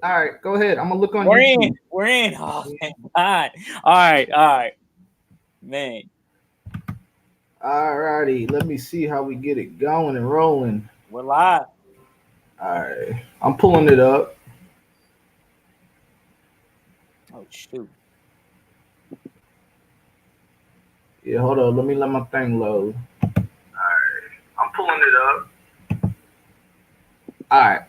All right, go ahead. I'm gonna look on We're YouTube. in. We're in. Oh, thank God. All right. All right. Man. All righty, let me see how we get it going and rolling. We're live. All right, I'm pulling it up. Oh, shoot. Yeah, hold on. Let my thing load. All right, I'm pulling it up. All right,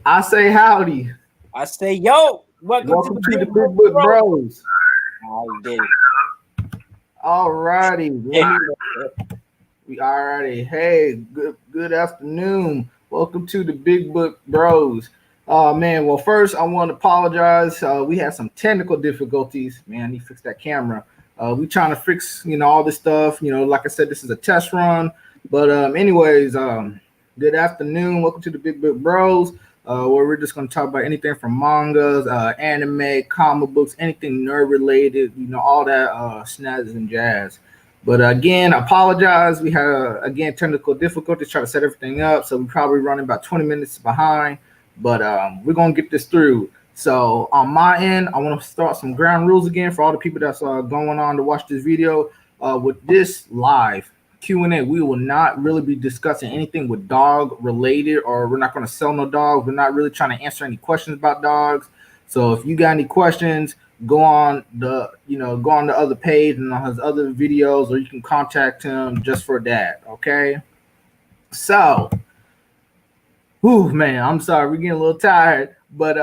I say howdy. I say, yo, welcome to the Welcome to the Big Big Book Book Bro. Bros. Oh, you did it. All righty, Yeah. all righty. Hey, good afternoon. Welcome to the Big Book Bros. Man, well, first I want to apologize. We had some technical difficulties. Man, I need to fix that camera. We trying to fix, all this stuff. Like I said, this is a test run. But anyways, good afternoon. Welcome to the Big Book Bros. Where we're just going to talk about anything from mangas, anime, comic books, anything nerd related. All that snazz and jazz. But again, I apologize. We had again technical difficulties trying to set everything up, so we're probably running about 20 minutes behind. But we're gonna get this through. So on my end, I want to start some ground rules again for all the people that's going on to watch this video. With this live Q&A, we will not really be discussing anything with dog related, or we're not going to sell no dogs. We're not really trying to answer any questions about dogs. So if you got any questions, go on the other page and on his other videos, or you can contact him just for that. Okay. So, whew, man, I'm sorry, we're getting a little tired, but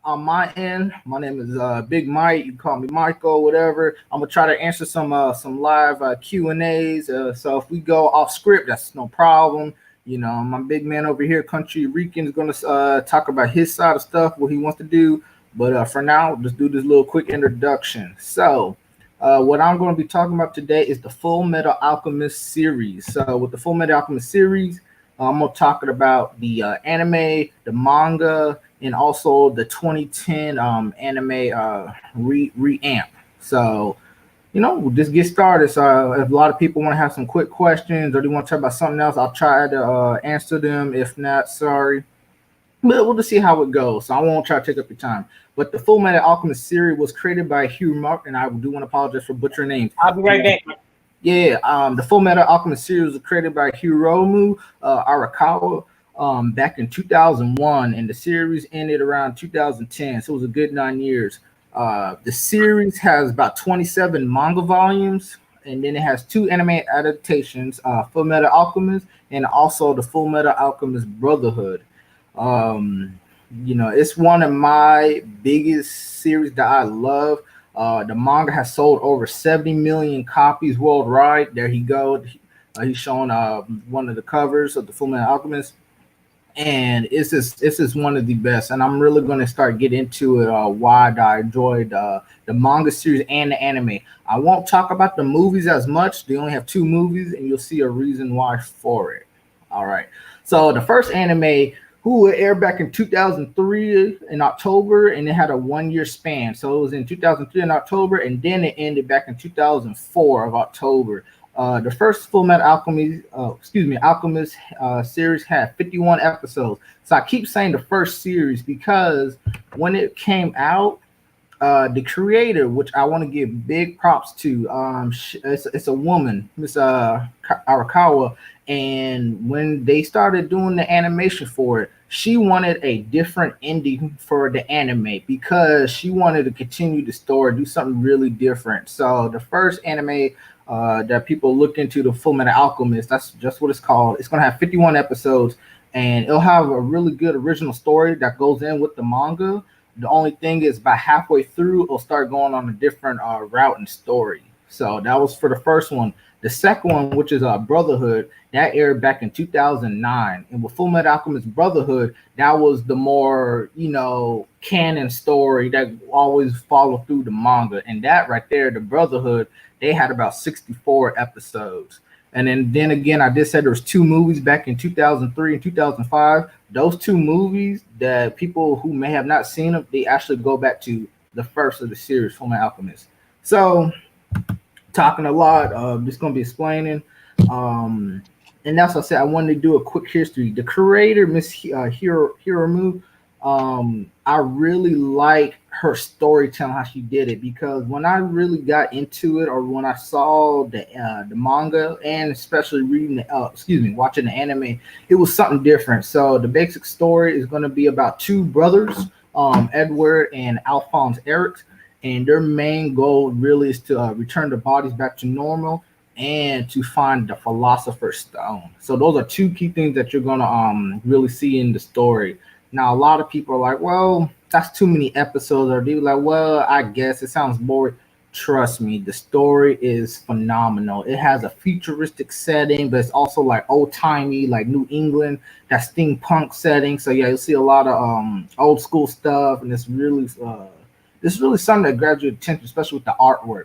on my end, my name is Big Mike. You can call me Michael, whatever. I'm gonna try to answer some live Q&As. So if we go off script, that's no problem. My big man over here, Country Rican, is gonna talk about his side of stuff, what he wants to do. But for now, just do this little quick introduction. So, what I'm going to be talking about today is the Full Metal Alchemist series. So, with the Full Metal Alchemist series, I'm going to talk about the anime, the manga, and also the 2010 anime reamp. So, we'll just get started. So, if a lot of people want to have some quick questions or they want to talk about something else, I'll try to answer them. If not, sorry. But we'll just see how it goes. So I won't try to take up your time. But the Full Metal Alchemist series was created by Hugh Mark, and I do want to apologize for butchering names. I'll be right back. Yeah, the Full Metal Alchemist series was created by Hiromu Arakawa back in 2001, and the series ended around 2010. So it was a good 9 years. The series has about 27 manga volumes, and then it has two anime adaptations, Full Metal Alchemist and also the Full Metal Alchemist Brotherhood. Um, it's one of my biggest series that I love. The manga has sold over 70 million copies worldwide. There he go. He's showing one of the covers of the Full Metal Alchemist, and it's just one of the best. And I'm really going to start getting into it. Why I enjoyed the manga series and the anime. I won't talk about the movies as much. They only have two movies, and you'll see a reason why for it. All right. So the first anime who aired back in 2003 in October, and it had a 1 year span. So it was in 2003 in October, and then it ended back in 2004 of October. The first Full Metal Alchemist series had 51 episodes. So I keep saying the first series because when it came out, the creator, which I want to give big props to, it's a woman, Miss Arakawa, and when they started doing the animation for it, she wanted a different ending for the anime because she wanted to continue the story, do something really different. So the first anime that people look into, the Full Metal Alchemist, that's just what it's called. It's gonna have 51 episodes, and it'll have a really good original story that goes in with the manga. The only thing is, by halfway through, it'll start going on a different route and story. So that was for the first one. The second one, which is Brotherhood, that aired back in 2009. And with Full Metal Alchemist Brotherhood, that was the more, canon story that always followed through the manga. And that right there, the Brotherhood, they had about 64 episodes. And then again, I did say there was two movies back in 2003 and 2005. Those two movies that people who may have not seen them, they actually go back to the first of the series, Full Metal Alchemist. So, talking a lot, just going to be explaining. and that's what I said. I wanted to do a quick history. The creator, Miss Hiromu, I really like her storytelling, how she did it. Because when I really got into it, or when I saw the manga, and especially reading watching the anime, it was something different. So the basic story is going to be about two brothers, Edward and Alphonse Eric, and their main goal really is to return the bodies back to normal and to find the philosopher's stone. So those are two key things that you're gonna really see in the story. Now a lot of people are like, well, that's too many episodes, or they're like, well, I guess it sounds boring. Trust me, the story is phenomenal. It has a futuristic setting, but it's also like old timey, like New England, that steampunk setting. So yeah, you'll see a lot of old school stuff, and it's really something that grabs your attention, especially with the artwork.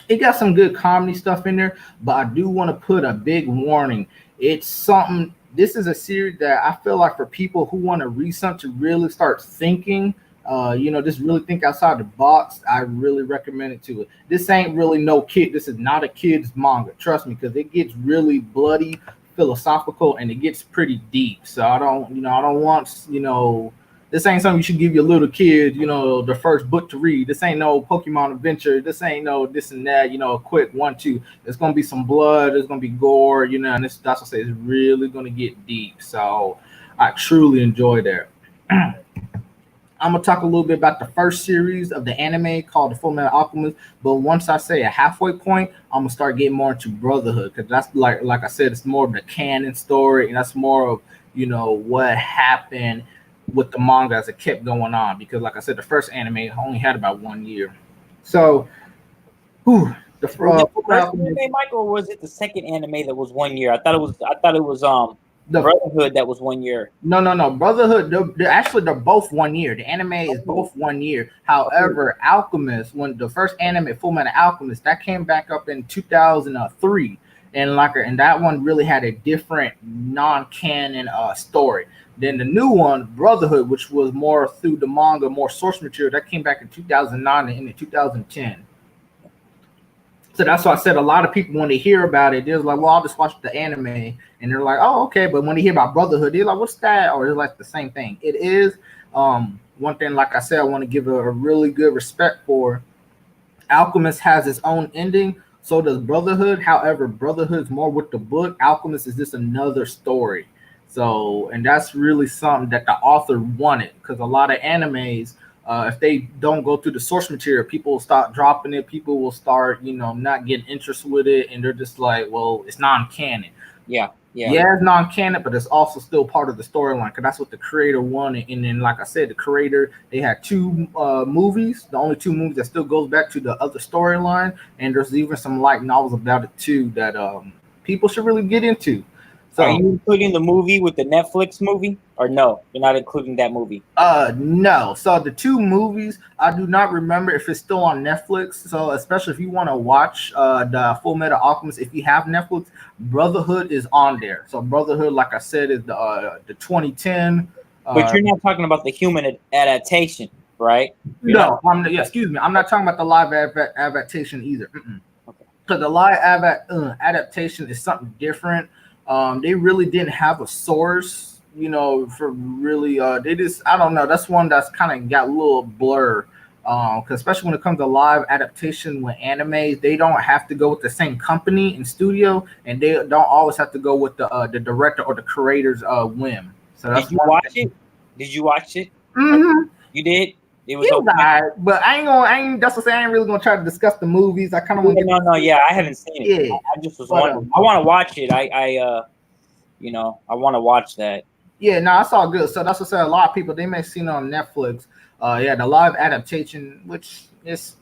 It got some good comedy stuff in there, but I do want to put a big warning. It's something. This is a series that I feel like for people who want to read something to really start thinking, just really think outside the box. I really recommend it to it. This ain't really no kid. This is not a kid's manga. Trust me, because it gets really bloody, philosophical, and it gets pretty deep. So I don't want this ain't something you should give your little kid, the first book to read. This ain't no Pokemon Adventure. This ain't no this and that, a quick 1-2. There's gonna be some blood, there's gonna be gore, and that's what I say, it's really gonna get deep. So I truly enjoy that. I'm gonna talk a little bit about the first series of the anime called The Full Metal Alchemist. But once I say a halfway point, I'm gonna start getting more into Brotherhood, because that's like I said, it's more of the canon story, and that's more of what happened with the manga as it kept going on. Because like I said, the first anime only had about 1 year. So, the Was it the first anime, Michael, or was it the second anime that was 1 year? I thought it was Brotherhood that was 1 year. No. Brotherhood, they're both 1 year. The anime is both 1 year. However, Alchemist, when the first anime, Full Metal Alchemist, that came back up in 2003, and that one really had a different non-canon story. Then the new one, Brotherhood, which was more through the manga, more source material, that came back in 2009 and in 2010. So that's why I said a lot of people, when they hear about it, they're like, well, I'll just watch the anime. And they're like, oh, okay. But when they hear about Brotherhood, they're like, what's that? Or it's like the same thing. It is. One thing, like I said, I want to give a really good respect for. Alchemist has its own ending. So does Brotherhood. However, Brotherhood's more with the book. Alchemist is just another story. So, and that's really something that the author wanted, because a lot of animes, if they don't go through the source material, people will start dropping it. People will start, not getting interest with it, and they're just like, well, it's non-canon. Yeah, it's non-canon, but it's also still part of the storyline, because that's what the creator wanted. And then, like I said, the creator, they had two movies, the only two movies that still goes back to the other storyline, and there's even some light novels about it too that people should really get into. So, are you including the movie with the Netflix movie, or no? You're not including that movie? No. So the two movies, I do not remember if it's still on Netflix. So especially if you want to watch the Full Metal Alchemist, if you have Netflix, Brotherhood is on there. So Brotherhood, like I said, is the 2010. But you're not talking about the human adaptation, right? Excuse me. I'm not talking about the live adaptation either. Because the live adaptation is something different. They really didn't have a source, for really. They just, I don't know. That's one that's kind of got a little blur. Because especially when it comes to live adaptation with anime, they don't have to go with the same company and studio, and they don't always have to go with the director or the creator's whim. So that's Did you watch it? Did you watch it? Mm-hmm. You did. It was okay. Right, but that's what I ain't really gonna try to discuss the movies. I kind of want to. I haven't seen it. Yeah, I just was wondering. I want to watch it. I want to watch that. Yeah, no, it's all good. So that's what I said. A lot of people, they may see it on Netflix. The live adaptation, which it's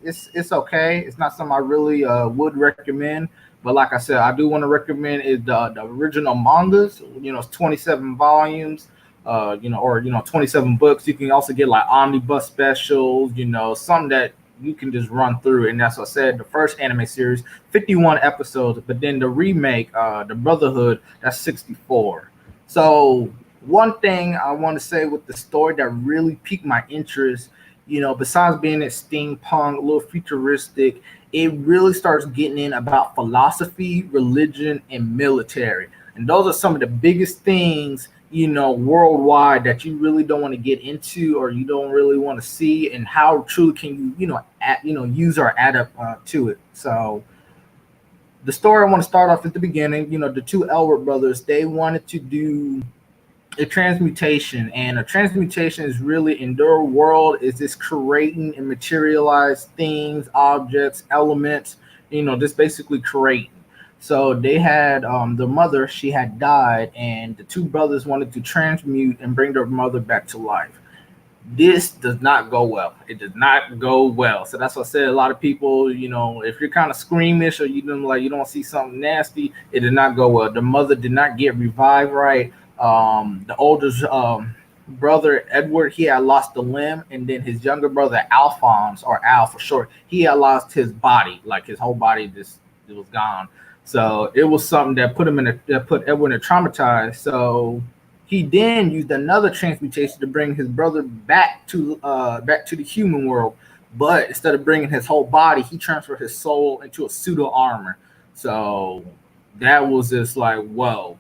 okay. It's not something I really would recommend. But like I said, I do want to recommend is the original mangas. It's 27 volumes. 27 books. You can also get like omnibus specials, something that you can just run through. And that's what I said, the first anime series, 51 episodes, but then the remake, the Brotherhood, that's 64. So one thing I want to say with the story that really piqued my interest, besides being it steampunk, a little futuristic, it really starts getting in about philosophy, religion, and military. And those are some of the biggest things, worldwide, that you really don't want to get into, or you don't really want to see, and how truly can you, use or add up to it. So the story I want to start off at the beginning. The two Elwood brothers, they wanted to do a transmutation, and a transmutation is really, in their world, is this creating and materialize things, objects, elements, just basically creating. So they had, the mother, she had died, and the two brothers wanted to transmute and bring their mother back to life. This does not go well. It does not go well. So that's what I said. A lot of people, if you're kind of squeamish, or you don't see something nasty, it did not go well. The mother did not get revived right. The oldest brother, Edward, he had lost a limb, and then his younger brother, Alphonse, or Al for short, he had lost his body, like his whole body just, it was gone. So it was something that put Edward in a traumatized. So he then used another transmutation to bring his brother back to the human world. But instead of bringing his whole body, he transferred his soul into a pseudo armor. So that was just like, whoa.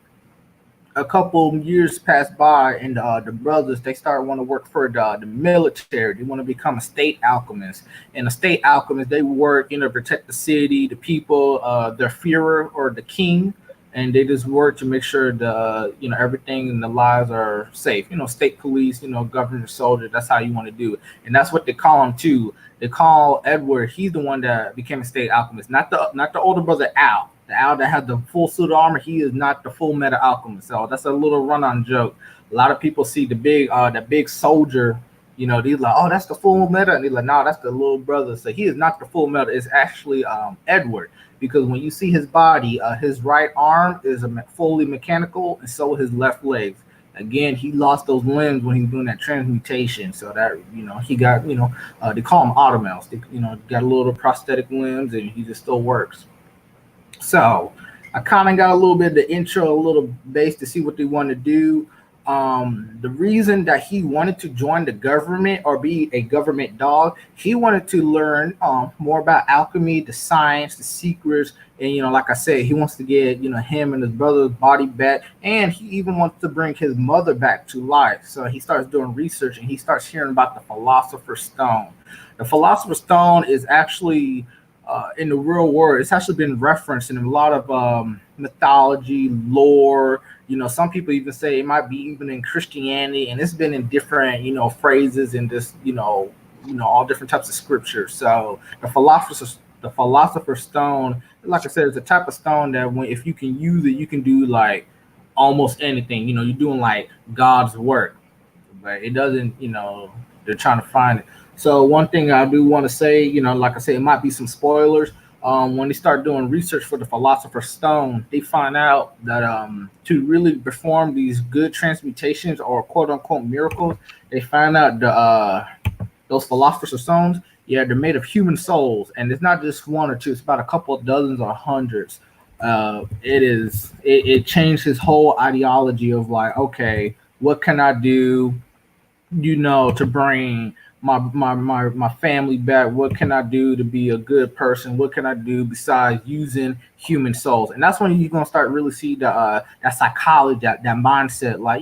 A couple years passed by, and the brothers, they started want to work for the military. They want to become a state alchemist. And a state alchemist, they work, protect the city, the people, their Führer or the king, and they just work to make sure the everything in the lives are safe. State police, government soldier. That's how you want to do it, and that's what they call him too. They call Edward. He's the one that became a state alchemist, not the older brother Al. The Al that had the full suit of armor, he is not the full meta alchemist. So that's a little run-on joke. A lot of people see the big soldier, they're like, oh, that's the full meta, and they're like, no, that's the little brother. So he is not the full meta. It's actually Edward, because when you see his body, his right arm is fully mechanical, and so his left legs. Again, he lost those limbs when he was doing that transmutation. So that he got they call him automouse. They got a little prosthetic limbs, and he just still works. So I kind of got a little bit of the intro, a little base to see what they want to do. The reason that he wanted to join the government or be a government dog, he wanted to learn more about alchemy, the science, the secrets, and like I said, he wants to get him and his brother's body back, and he even wants to bring his mother back to life. So he starts doing research, and he starts hearing about the Philosopher's Stone. The Philosopher's Stone is actually in the real world, it's actually been referenced in a lot of mythology, lore. Some people even say it might be even in Christianity, and it's been in different, phrases and just, all different types of scriptures. So the philosopher's stone, like I said, it's a type of stone that if you can use it, you can do like almost anything. You're doing like God's work, but it doesn't. They're trying to find it. So one thing I do want to say, like I said, it might be some spoilers. When they start doing research for the Philosopher's Stone, they find out that to really perform these good transmutations or quote unquote miracles, they find out those Philosopher's Stones, yeah, they're made of human souls, and it's not just one or two; it's about a couple of dozens or hundreds. It changed his whole ideology of like, okay, what can I do? To bring my family back. What can I do to be a good person? What can I do besides using human souls? And that's when you're gonna start really see that psychology, that mindset. Like,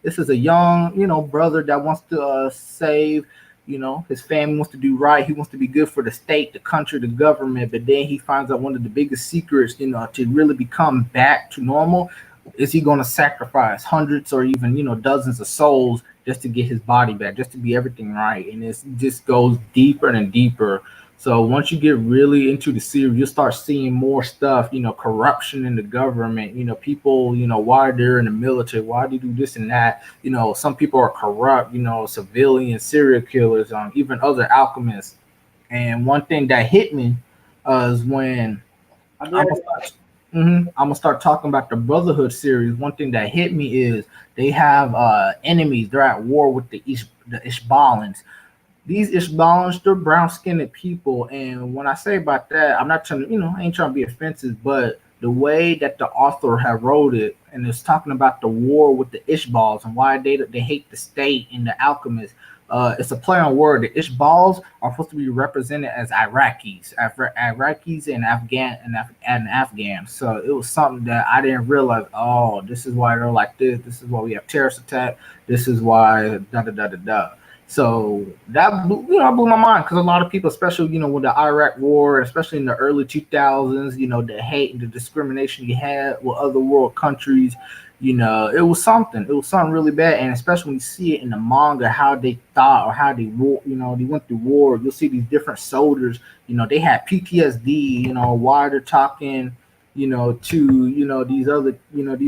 this is a young brother that wants to save. His family, wants to do right. He wants to be good for the state, the country, the government. But then he finds out one of the biggest secrets, to really become back to normal, is he going to sacrifice hundreds or even dozens of souls just to get his body back, just to be everything right? And it just goes deeper and deeper. So once you get really into the series, you'll start seeing more stuff, corruption in the government, people, why they're in the military, why they do this and that. Some people are corrupt, civilian serial killers, even other alchemists. And one thing that hit me is when I'm gonna start talking about the Brotherhood series. One thing that hit me is they have enemies. They're at war with the Ishbalans. These Ishbalans, they're brown skinned people, and when I say about that, I'm not trying to, I ain't trying to be offensive, but the way that the author had wrote it, and it's talking about the war with the Ishbals and why they hate the state and the alchemists. It's a play on word. The Ishbals are supposed to be represented as Iraqis and Afghans. So it was something that I didn't realize. Oh, this is why they're like this. This is why we have terrorist attack. This is why da da da da da. So that blew my mind because a lot of people, especially with the Iraq War, especially in the early 2000s, the hate and the discrimination you had with other world countries, it was something. It was something really bad, and especially when you see it in the manga, how they thought or how they war, they went through war. You'll see these different soldiers. They had PTSD. Why they're talking to these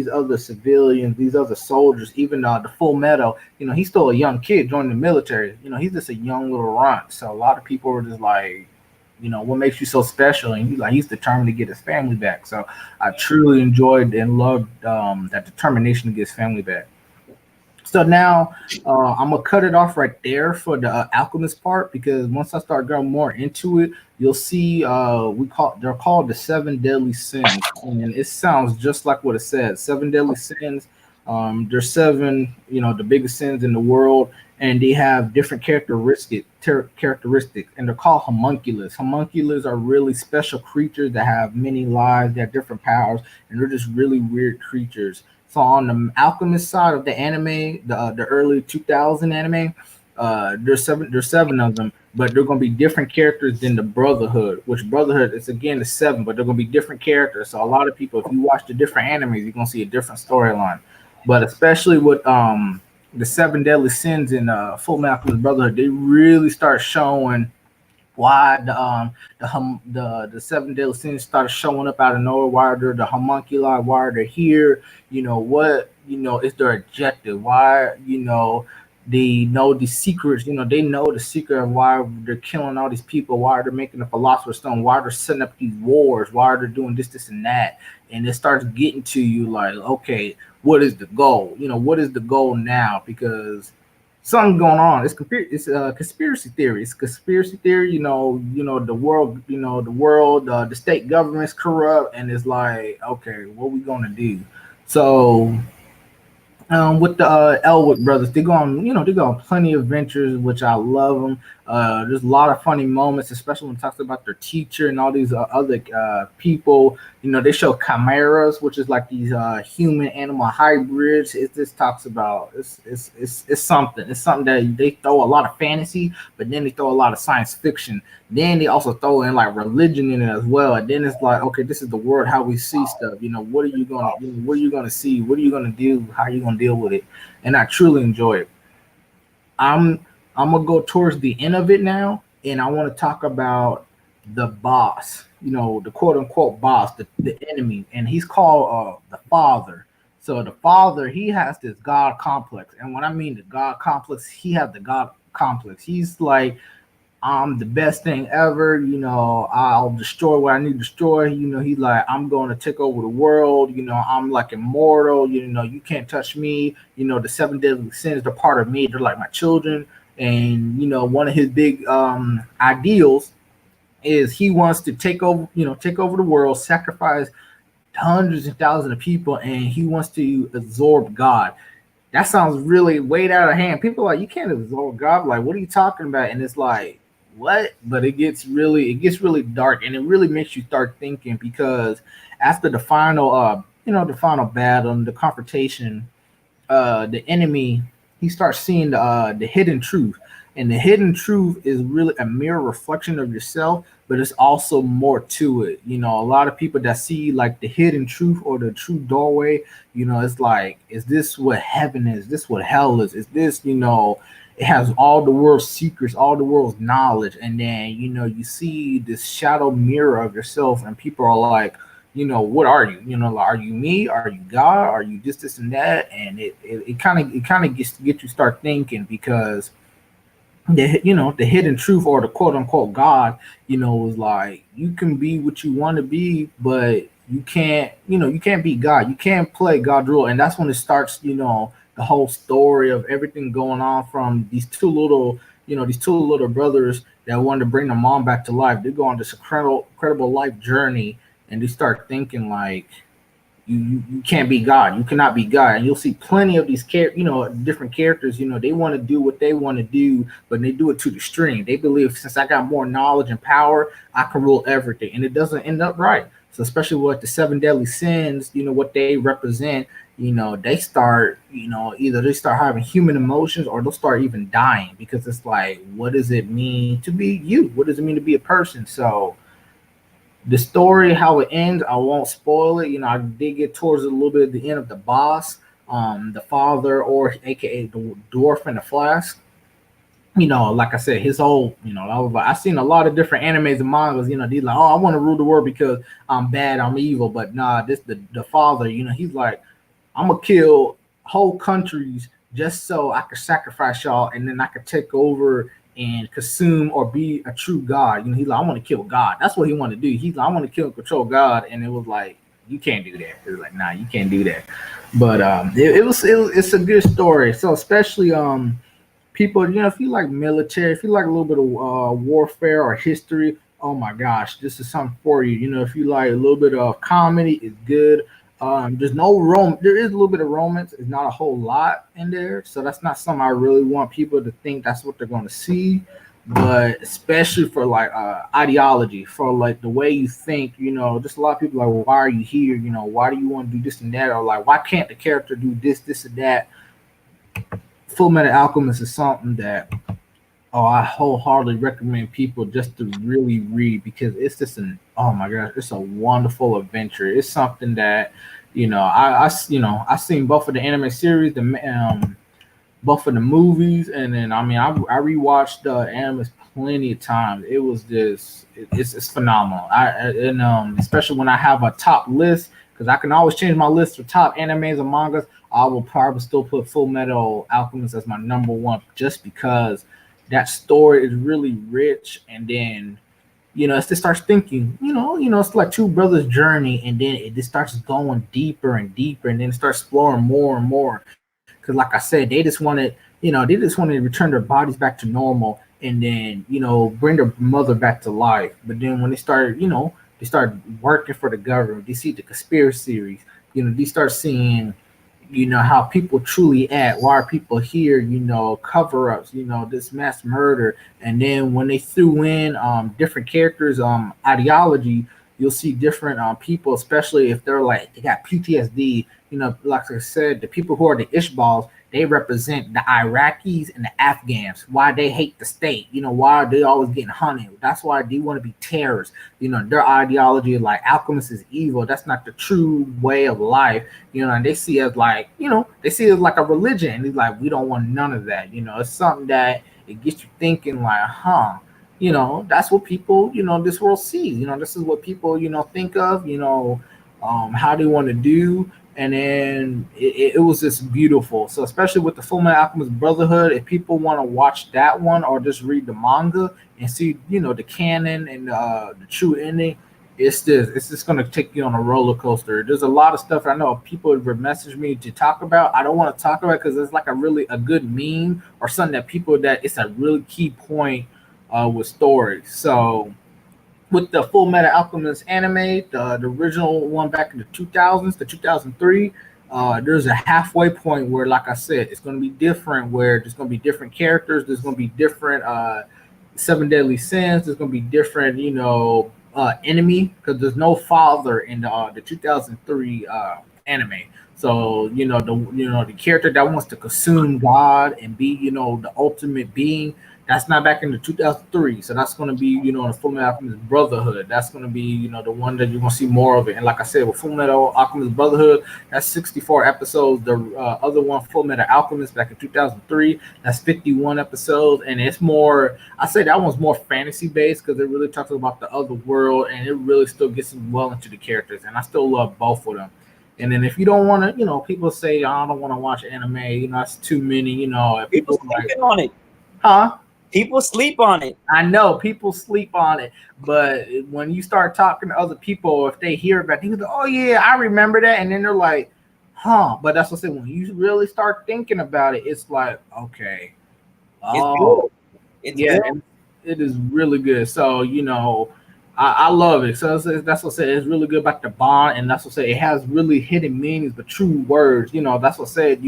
other civilians, these other soldiers, even the Full Metal, he's still a young kid joining the military. He's just a young little runt. So a lot of people were just like, what makes you so special? And he's determined to get his family back. So I truly enjoyed and loved that determination to get his family back. So now I'm gonna cut it off right there for the alchemist part because once I start going more into it, you'll see they're called the seven deadly sins, and it sounds just like what it says. Seven deadly sins. There's seven, the biggest sins in the world, and they have different characteristics, and they're called homunculus. Homunculus are really special creatures that have many lives, they have different powers, and they're just really weird creatures. So on the Alchemist side of the anime, the early 2000 anime, there's seven of them, but they're going to be different characters than the Brotherhood. Which Brotherhood is again the seven, but they're going to be different characters. So a lot of people, if you watch the different animes, you're going to see a different storyline. But especially with the seven deadly sins in Full Metal Alchemist Brotherhood, they really start showing why the seven deadly sins started showing up out of nowhere. Why are there the homunculi? Why are they here? What is their objective? Why they know the secrets. They know the secret of why they're killing all these people. Why they're making the philosopher's stone? Why they're setting up these wars? Why are they doing this, and that? And it starts getting to you like, okay, what is the goal? What is the goal now? Because something going on. It's a conspiracy theory. It's conspiracy theory. The world. The state government's corrupt, and it's like, okay, what we gonna do? So with the Elwood brothers, they go on plenty of adventures, which I love them. There's a lot of funny moments, especially when it talks about their teacher and all these other people. They show chimeras, which is like these human animal hybrids. It just talks about it's something. It's something that they throw a lot of fantasy, but then they throw a lot of science fiction. Then they also throw in like religion in it as well. And then it's like, okay, this is the world, how we see stuff. What are you gonna what are you gonna see? What are you gonna do? How are you gonna deal with it? And I truly enjoy it. I'm gonna go towards the end of it now, and I want to talk about the boss. The quote unquote boss, the enemy, and he's called the Father. So the Father, he has this God complex, and when I mean the God complex, he has the God complex. He's like, I'm the best thing ever. I'll destroy what I need to destroy. He's like, I'm going to take over the world. I'm like immortal. You can't touch me. The seven deadly sins, they're part of me. They're like my children. And, one of his big ideals is he wants to take over the world, sacrifice hundreds and thousands of people, and he wants to absorb God. That sounds really way out of hand. People are like, you can't absorb God. Like, what are you talking about? And it's like, what? But it gets really dark, and it really makes you start thinking because after the final battle and the confrontation, the enemy, he starts seeing the hidden truth, and the hidden truth is really a mirror reflection of yourself, but it's also more to it. A lot of people that see like the hidden truth or the true doorway, it's like, is this what heaven is? This what hell is this, it has all the world's secrets, all the world's knowledge, and then you see this shadow mirror of yourself, and people are like, what are you? Like, are you me? Are you God? Are you this, and that? And it kind of get you start thinking because the hidden truth or the quote unquote God, is like, you can be what you want to be, but you can't be God. You can't play God role, and that's when it starts. The whole story of everything going on from these two little brothers that wanted to bring their mom back to life. They go on this incredible life journey, and they start thinking like you can't be God. You cannot be God. And you'll see plenty of these different characters, they want to do what they want to do, but they do it to the extreme. They believe since I got more knowledge and power, I can rule everything. And it doesn't end up right. So especially with the seven deadly sins, what they represent, they start, either they start having human emotions or they'll start even dying because it's like, what does it mean to be you? What does it mean to be a person? So the story, how it ends, I won't spoil it. I did get towards a little bit at the end of the boss, the father, or aka the dwarf in the flask. Like I said, his whole, I've seen a lot of different animes and mangas. These like, oh, I want to rule the world because I'm bad, I'm evil. But nah, this the father. He's like, I'm gonna kill whole countries just so I could sacrifice y'all, and then I could take over and consume or be a true god. He's like, I want to kill God. That's what he wanted to do. He's like, I want to kill and control God, and it was like, you can't do that. It was like, nah, you can't do that. But it's a good story. So especially people, if you like military, if you like a little bit of warfare or history, oh my gosh, this is something for you. If you like a little bit of comedy, it's good. There's no there is a little bit of romance. It's not a whole lot in there, so that's not something I really want people to think that's what they're going to see. But especially for like ideology, for like the way you think, just a lot of people are like, well, why are you here? Why do you want to do this and that, or like, why can't the character do this, this, and that? Full Metal Alchemist is something that I wholeheartedly recommend people just to really read because it's just oh my gosh, it's a wonderful adventure. It's something that I seen both of the anime series, both of the movies, and then I rewatched the animes plenty of times. It was just it's phenomenal. And especially when I have a top list because I can always change my list for top animes and mangas. I will probably still put Full Metal Alchemist as my number one just because that story is really rich, and then it just starts thinking, it's like two brothers' journey, and then it just starts going deeper and deeper, and then starts exploring more and more. Because, like I said, they just wanted to return their bodies back to normal, and then bring their mother back to life. But then when they start working for the government, they see the conspiracy series, they start seeing how people truly act. Why are people here? Cover ups, this mass murder. And then when they threw in different characters, ideology, you'll see different people, especially if they're like they got PTSD. Like I said, the people who are the Ishbals, they represent the Iraqis and the Afghans. Why they hate the state? Why are they always getting hunted? That's why they want to be terrorists. Their ideology is like alchemist is evil. That's not the true way of life. And they see it as like, they see it as like a religion. And it's like, we don't want none of that. It's something that it gets you thinking like, that's what people, this world sees. This is what people, think of, how they want to do. And then it was just beautiful. So especially with the Fullmetal Alchemist Brotherhood, if people want to watch that one or just read the manga and see, the canon and the true ending, it's just gonna take you on a roller coaster. There's a lot of stuff I know people have messaged me to talk about. I don't want to talk about because it's like a good meme or something that it's a really key point with stories. So with the Full Metal Alchemist anime, the original one back in the 2000s, the 2003, there's a halfway point where, like I said, it's going to be different, where there's going to be different characters, there's going to be different seven deadly sins, there's going to be different, enemy, because there's no father in the 2003 anime. So the character that wants to consume God and be the ultimate being, that's not back in the 2003. So that's going to be, the Full Metal Alchemist Brotherhood. That's going to be, the one that you're going to see more of it. And like I said, with Full Metal Alchemist Brotherhood, that's 64 episodes. The other one, Full Metal Alchemist, back in 2003, that's 51 episodes. And it's more, I say that one's more fantasy based because it really talks about the other world and it really still gets well into the characters. And I still love both of them. And then if you don't want to, people say, oh, I don't want to watch anime, it's too many, people sleeping on it. Huh? People sleep on it. I know people sleep on it, but when you start talking to other people, if they hear about it, they go, oh yeah, I remember that, and then they're like, huh. But that's what I say, when you really start thinking about it, it's like, okay, it's good. It's yeah, good. it is really good. So I love it. So that's what I said. It's really good about the bond, and that's what I said. It has really hidden meanings, but true words. That's what I said.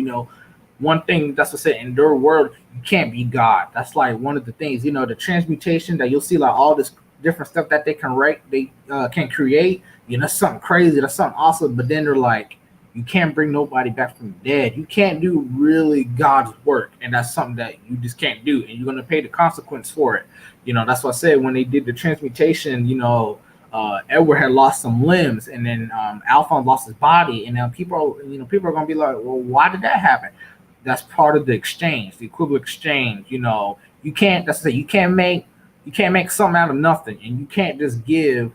One thing that's what I said in their world, you can't be God. That's like one of the things. The transmutation that you'll see, like all this different stuff that they can write, they can create. That's something crazy. That's something awesome. But then they're like, you can't bring nobody back from the dead. You can't do really God's work, and that's something that you just can't do, and you're gonna pay the consequence for it. That's what I said when they did the transmutation. Edward had lost some limbs, and then Alphonse lost his body, and then people are gonna be like, well, why did that happen? That's part of the exchange, the equivalent exchange. You can't. That's the you can't make something out of nothing, and you can't just give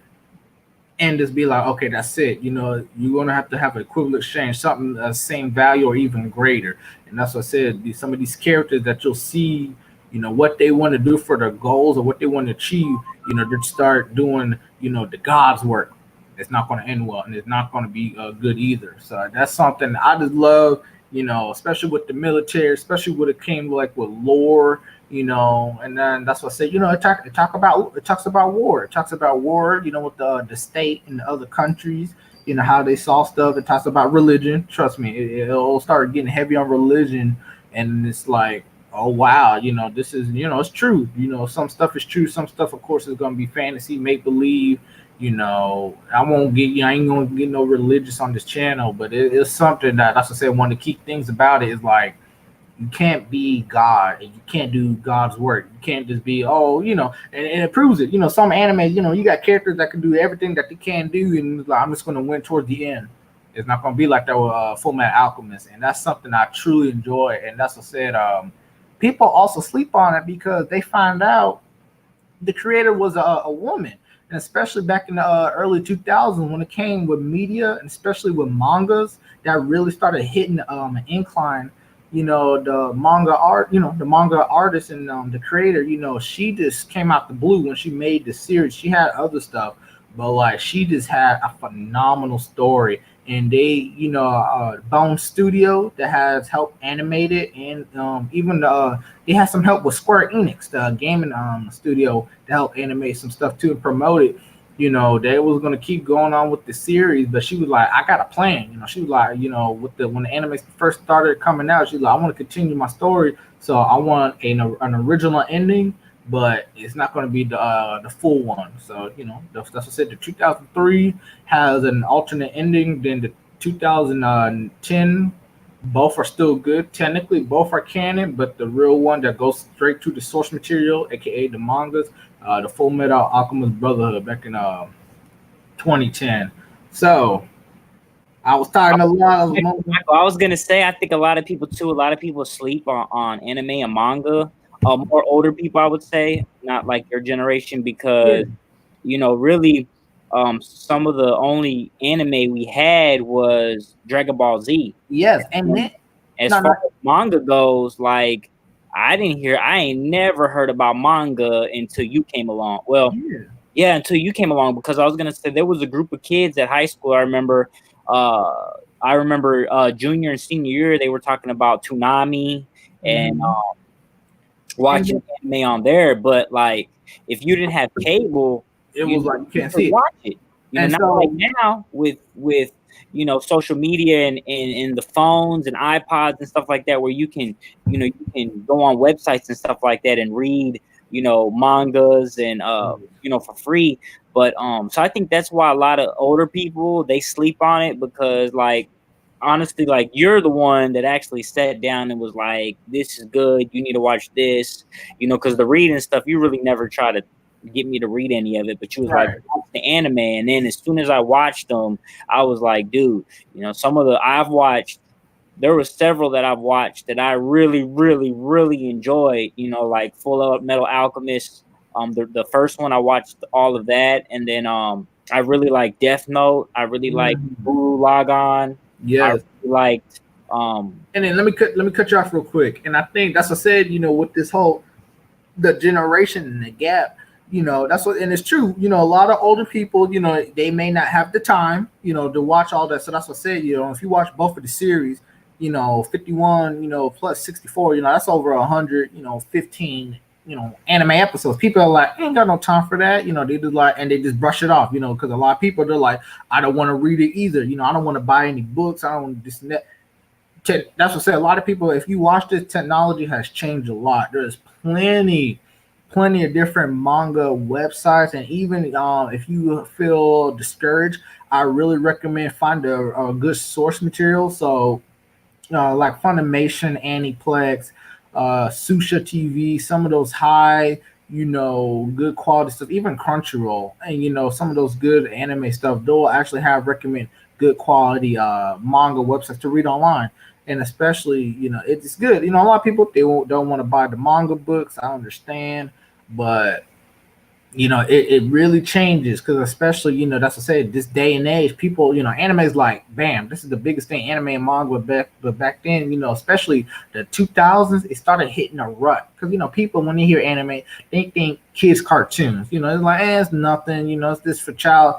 and just be like, okay, that's it. You're gonna have to have an equivalent exchange, something same value or even greater. And that's what I said. Some of these characters that you'll see, what they want to do for their goals or what they want to achieve, they start doing, the God's work. It's not going to end well, and it's not going to be good either. So that's something I just love, especially with the military, especially when it came like with lore. And then that's what I said. It talks about war. It talks about war. With the state and the other countries. How they saw stuff. It talks about religion. Trust me, it'll start getting heavy on religion, and it's like, oh wow, this is it's true. Some stuff is true. Some stuff, of course, is gonna be fantasy, make believe. I ain't gonna get no religious on this channel, but it's something that's what I said. One of the key things about it is like, you can't be God and you can't do God's work. You can't just be, and it proves it. Some anime, you got characters that can do everything that they can do, and like, I'm just going to win towards the end. It's not going to be like that with Full Metal Alchemist, and that's something I truly enjoy. And that's what I said. People also sleep on it because they find out the creator was a woman. And especially back in the early 2000s when it came with media, and especially with mangas, that really started hitting an incline. The manga artist and the creator, she just came out the blue when she made the series. She had other stuff, but like she just had a phenomenal story. And they, Bone Studio that has helped animate it, and even they had some help with Square Enix, the gaming studio, to help animate some stuff too and promote it. They was gonna keep going on with the series, but she was like, I got a plan. She was like, when the anime first started coming out, she's like, I want to continue my story, so I want an original ending, but it's not going to be the full one. So that's what I said. The 2003 has an alternate ending. Then the 2010, both are still good. Technically, both are canon, but the real one that goes straight to the source material, aka the mangas, the Full Metal Alchemist Brotherhood back in 2010. So I was talking a lot. I was gonna say, I think a lot of people too. A lot of people sleep on anime and manga. More older people, I would say, not like your generation, because really, some of the only anime we had was Dragon Ball Z. Yes, and then as far as manga goes, like I ain't never heard about manga until you came along. Well, yeah, until you came along, because I was gonna say there was a group of kids at high school. I remember junior and senior year, they were talking about Toonami and watching anime on there. But like, if you didn't have cable, it was like you can't see watch it. Not like now with social media and the phones and iPods and stuff like that, where you can you can go on websites and stuff like that and read mangas and for free. But so I think that's why a lot of older people, they sleep on it, because like honestly, like you're the one that actually sat down and was like, this is good, you need to watch this, because the reading stuff, you really never try to get me to read any of it, but you was like, watch the anime. And then as soon as I watched them, I was like, dude, some of there were several that I've watched that I really, really, really enjoyed, like Full Metal Alchemist. The first one, I watched all of that. And then I really like Death Note. I really like Guru Lagann. Yes. I really liked and then let me cut you off real quick. And I think that's what I said, with this whole the generation and the gap, that's what, and it's true, a lot of older people, they may not have the time, to watch all that. So that's what I said, if you watch both of the series, 51, plus 64, that's over 100, 15 anime episodes. People are like, I ain't got no time for that. They just like, and they just brush it off. Because a lot of people, they're like, I don't want to read it either. I don't want to buy any books. I don't want this and that. That's what I say. A lot of people, if you watch this, technology has changed a lot. There's plenty of different manga websites, and even if you feel discouraged, I really recommend find a good source material. So like Funimation, Aniplex, Susha TV, some of those high, good quality stuff, even Crunchyroll, and some of those good anime stuff. They'll actually have recommend good quality manga websites to read online, and especially it's good. A lot of people don't want to buy the manga books. I understand, but it really changes because especially that's what I say this day and age people anime is like bam, this is the biggest thing, anime and manga. But back then especially the 2000s, it started hitting a rut because people when they hear anime they think kids cartoons. It's like it's nothing. It's this for child.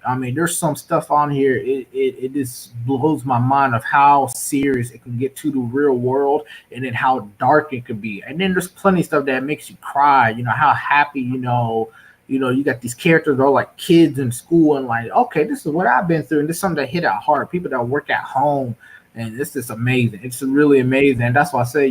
I mean, there's some stuff on here. It just blows my mind of how serious it can get to the real world, and then how dark it could be. And then there's plenty of stuff that makes you cry. How happy. You got these characters that are like kids in school, and like, okay, this is what I've been through, and this is something that hit at heart. People that work at home, and it's just amazing. It's really amazing. And that's why I say,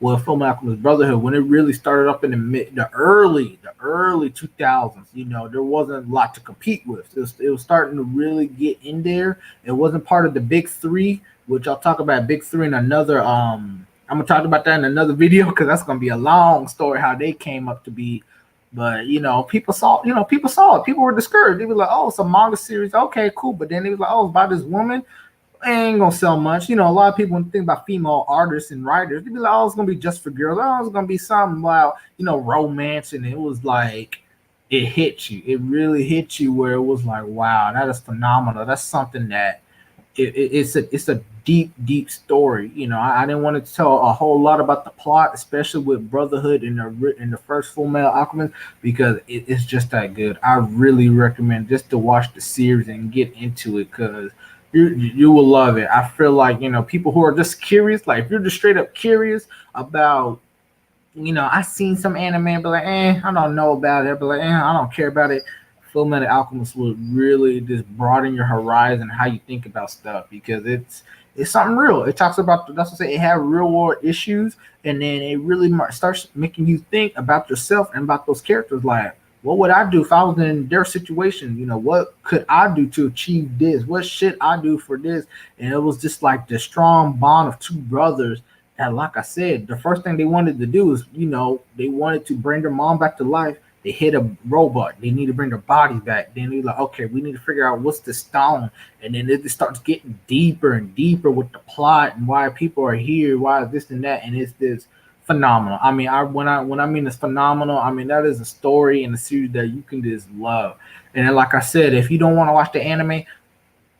well, Full Alchemist Brotherhood, when it really started up in the early 2000s, there wasn't a lot to compete with. It was starting to really get in there. It wasn't part of the big three, which I'll talk about big three in another. I'm gonna talk about that in another video because that's gonna be a long story how they came up to be. But people saw it. People were discouraged. They were like, "Oh, it's a manga series. Okay, cool." But then they was like, "Oh, it's about this woman. Ain't gonna sell much." A lot of people when think about female artists and writers, they'd be like, "Oh, it's gonna be just for girls. Oh, it's gonna be something about romance." And it was like it hit you. It really hit you where it was like, "Wow, that is phenomenal. That's something that it's a deep story." I didn't want to tell a whole lot about the plot, especially with Brotherhood in the first Full Metal Alchemist, because it's just that good. I really recommend just to watch the series and get into it because you will love it. I feel like people who are just curious, like if you're just straight up curious about, I seen some anime and be like, I don't know about it, but like, I don't care about it. Full Metal Alchemist will really just broaden your horizon how you think about stuff because it's something real. It talks about that's what I say. It have real world issues, and then it really starts making you think about yourself and about those characters. Like, what would I do if I was in their situation? What could I do to achieve this? What should I do for this? And it was just like the strong bond of two brothers. And like I said, the first thing they wanted to do is, they wanted to bring their mom back to life. They hit a robot. They need to bring their bodies back. Then they're like, okay, we need to figure out what's the stone. And then it starts getting deeper and deeper with the plot and why people are here, why this and that. And it's this phenomenal. I mean, when I mean it's phenomenal, I mean that is a story and a series that you can just love. And then, like I said, if you don't want to watch the anime,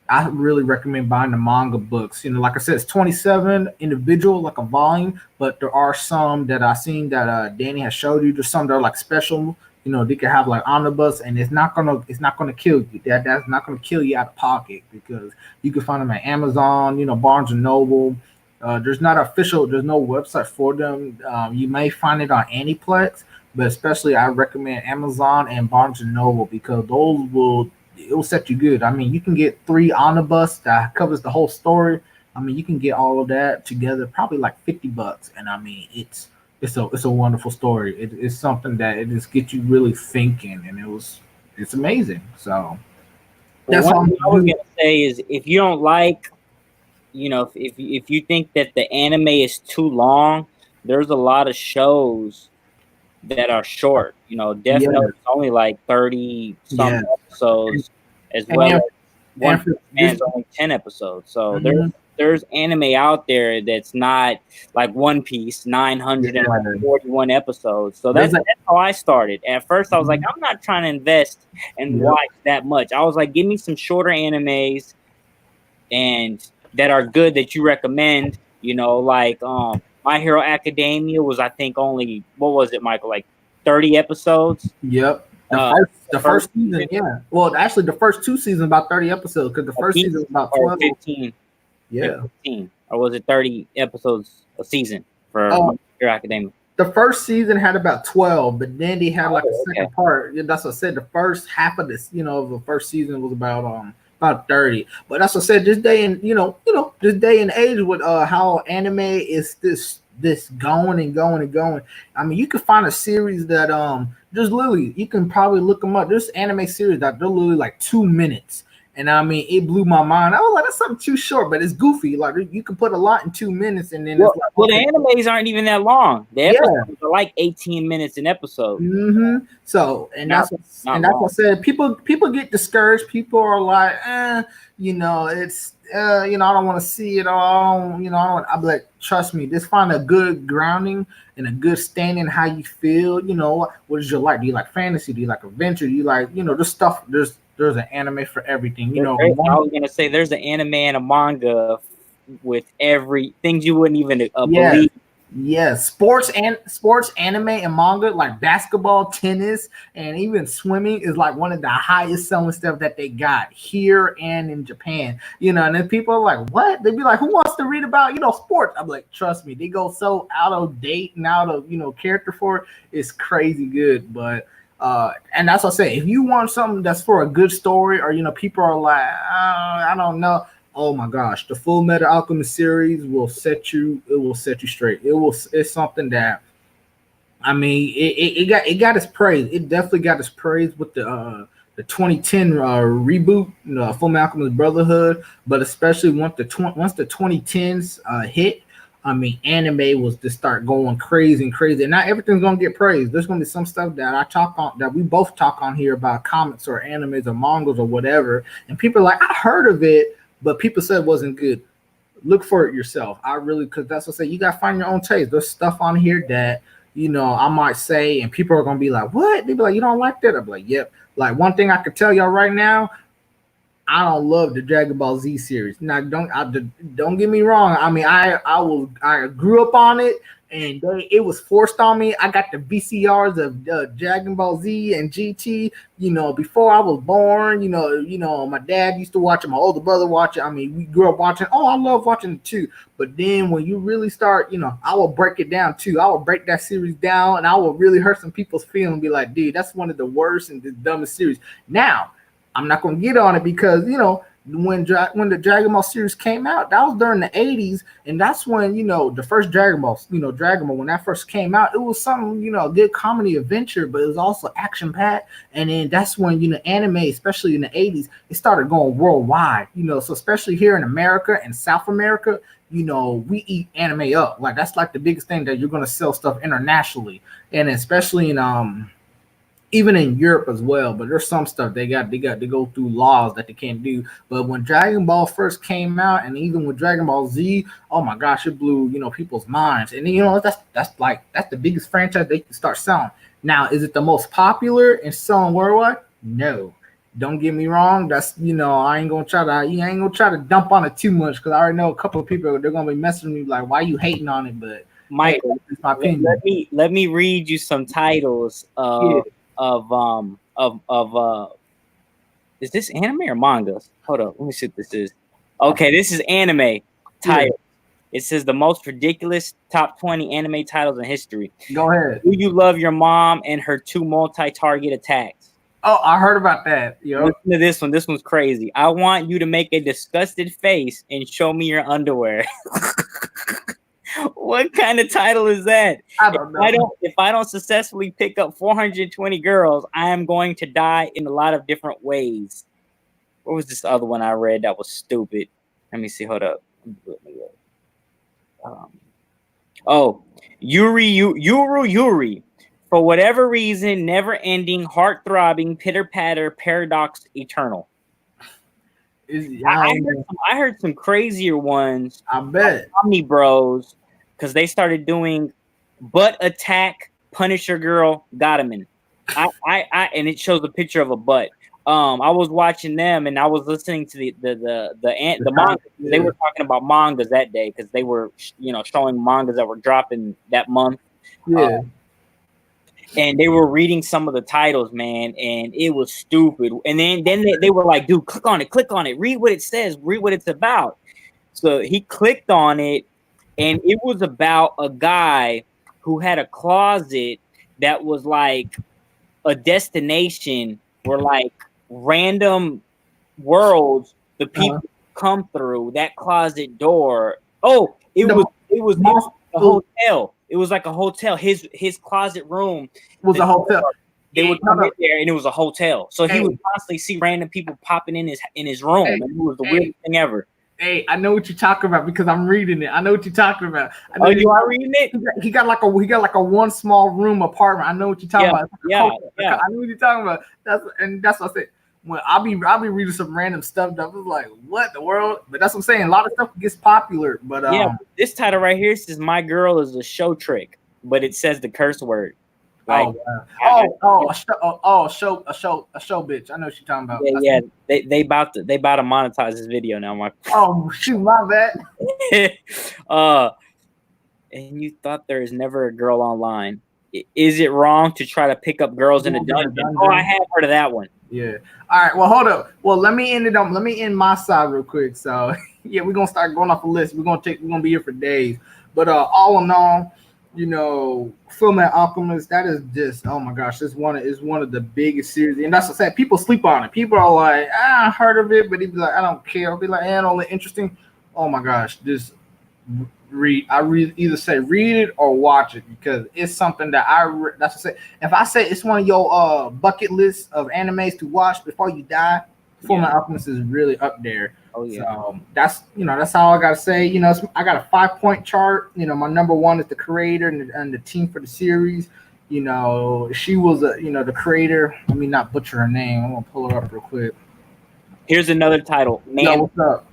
I really recommend buying the manga books. Like I said, it's 27 individual, like a volume, but there are some that I've seen that Danny has showed you. There's some that are like special. They can have like omnibus, and it's not gonna kill you. That's not gonna kill you out of pocket because you can find them at Amazon, Barnes and Noble. There's no website for them. You may find it on Aniplex, but especially I recommend Amazon and Barnes and Noble because it will set you good. I mean, you can get 3 omnibus that covers the whole story. I mean, you can get all of that together, probably like $50, and I mean, it's a wonderful story. It's something that it just gets you really thinking, and it's amazing. So that's one thing I was gonna say is if you don't like, if you think that the anime is too long, there's a lot of shows that are short. Death Note is only like 30 some episodes, as well as One Man's only 10 episodes. So there's anime out there that's not like One Piece, 941 episodes. So that's how I started. At first, I was like, I'm not trying to invest and watch that much. I was like, give me some shorter animes and that are good that you recommend. Like My Hero Academia was, I think, only, what was it, Michael? Like 30 episodes? Yep. The first season, yeah. Well, actually, the first 2 seasons about 30 episodes because the first season was about 12. 15. Yeah. 15. Or was it 30 episodes a season for My Hero Academia? The first season had about 12, but then they had like a second Okay. part. That's what I said. The first half of this, of the first season was about 30. But that's what I said. This day and this day and age with how anime is this going and going and going. I mean, you can find a series that just literally you can probably look them up. There's anime series that they're literally like 2 minutes. And I mean, it blew my mind. I was like, that's something too short, but it's goofy. Like you can put a lot in 2 minutes, and then it's like, well, okay, the animes aren't even that long. The episodes are like 18 minutes an episode. Mm-hmm. So, Not that's long. what I said. People get discouraged. People are like, it's I don't want to see it all. I don't. I'm like, trust me. Just find a good grounding and a good standing. How you feel. What is your like? Do you like fantasy? Do you like adventure? Do you like this stuff? There's an anime for everything. I was gonna say there's an anime and a manga with every things you wouldn't even believe. Yes, sports, anime, and manga like basketball, tennis, and even swimming is like one of the highest selling stuff that they got here and in Japan. And then people are like, "What?" They'd be like, "Who wants to read about sports?" I'm like, "Trust me, they go so out of date and out of character for it. It's crazy good." But and that's what I say. If you want something that's for a good story, or people are like, I don't know. Oh my gosh, the Full Metal Alchemist series will set you. It will set you straight. It's something that I mean. It got its praise. It definitely got its praise with the 2010 reboot, Full Metal Alchemist Brotherhood. But especially once the 2010s hit, I mean, anime was to start going crazy and crazy. And not everything's gonna get praised. There's gonna be some stuff that I talk on that we both talk on here about comics or animes or mangas or whatever, and people are like, I heard of it, but people said it wasn't good. Look for it yourself. I really, because that's what I say. You gotta find your own taste. There's stuff on here that I might say, and people are gonna be like, "What?" They be like, "You don't like that?" I'm like, "Yep." Like one thing I could tell y'all right now, I don't love the Dragon Ball Z series. Now, don't get me wrong. I mean, I grew up on it, and it was forced on me. I got the VCRs of Dragon Ball Z and GT. Before I was born. My dad used to watch it. My older brother watch it. I mean, we grew up watching. Oh, I love watching it too. But then when you really start, I will break it down too. I will break that series down, and I will really hurt some people's feelings. And be like, dude, that's one of the worst and the dumbest series. Now I'm not gonna get on it because when the Dragon Ball series came out, that was during the '80s, and that's when the first Dragon Ball, Dragon Ball when that first came out, it was something a good comedy adventure, but it was also action packed. And then that's when anime, especially in the '80s, it started going worldwide. So especially here in America and South America, we eat anime up. Like that's like the biggest thing that you're gonna sell stuff internationally, and especially in even in Europe as well. But there's some stuff they got to go through laws that they can't do. But when Dragon Ball first came out, and even with Dragon Ball Z, oh my gosh, it blew people's minds. And that's the biggest franchise they can start selling. Now, is it the most popular and selling worldwide? No. Don't get me wrong. That's I ain't gonna try to dump on it too much because I already know a couple of people they're gonna be messing with me like, why you hating on it? But Michael, hey, my opinion. Let me read you some titles of is this anime or manga? Hold up, let me see what this is. Okay, this is anime title. Yeah. It says the most ridiculous top 20 anime titles in history. Go ahead. Do you love your mom and her 2 multi-target attacks? Oh, I heard about that. Listen to this one. This one's crazy. I want you to make a disgusted face and show me your underwear. What kind of title is that? I don't know. If I don't successfully pick up 420 girls, I am going to die in a lot of different ways. What was this other one I read that was stupid? Let me see. Hold up. Yuri. For whatever reason, never-ending, heart-throbbing, pitter-patter, paradox, eternal. I heard some crazier ones. I bet. Omni Bros, because they started doing butt attack, Punisher girl, got him in. And it shows a picture of a butt. I was watching them and I was listening to the manga. Yeah. They were talking about mangas that day because they were showing mangas that were dropping that month. Yeah. And they were reading some of the titles, man, and it was stupid. And then they were like, dude, click on it, read what it says, read what it's about. So he clicked on it, and it was about a guy who had a closet that was like a destination where like random worlds the people come through that closet door. Oh, it was a hotel. It was like a hotel. His closet room was a hotel. They would come in there, and it was a hotel. So he would constantly see random people popping in his room, and it was the weirdest thing ever. Hey, I know what you're talking about because I'm reading it. I know what you're talking about. Oh, you are reading it? He got like a one small room apartment. I know what you're talking about. Yeah. I know what you're talking about. That's what I said. When I'll be reading some random stuff that was like, what the world? But that's what I'm saying. A lot of stuff gets popular. But this title right here says "My Girl is a Show Trick," but it says the curse word. Like, a show bitch. I know what you're talking about. Yeah. They about to monetize this video now. Shoot, my bad. And you thought there is never a girl online. Is it wrong to try to pick up girls in a dungeon? Oh, I have heard of that one. Yeah. All right. Well, hold up. Well, let me end it up. Let me end my side real quick. So yeah, we're gonna start going off a list. We're gonna be here for days. But all in all, you know, Fullmetal Alchemist, that is just, oh my gosh, it's one of the biggest series. And that's what I said, people sleep on it. People are like, I heard of it, but he'd be like, I don't care. I'll be like, only interesting. Oh my gosh, just either say read it or watch it, because it's something that that's what I say. If I say it's one of your bucket lists of animes to watch before you die, Fullmetal Alchemist is really up there. Oh yeah. So that's all I gotta say. You know, I got a 5-point chart. You know, my number one is the creator and the team for the series. You know, she was the creator. Let me not butcher her name. I'm gonna pull her up real quick. Here's another title. Man, yo, what's up?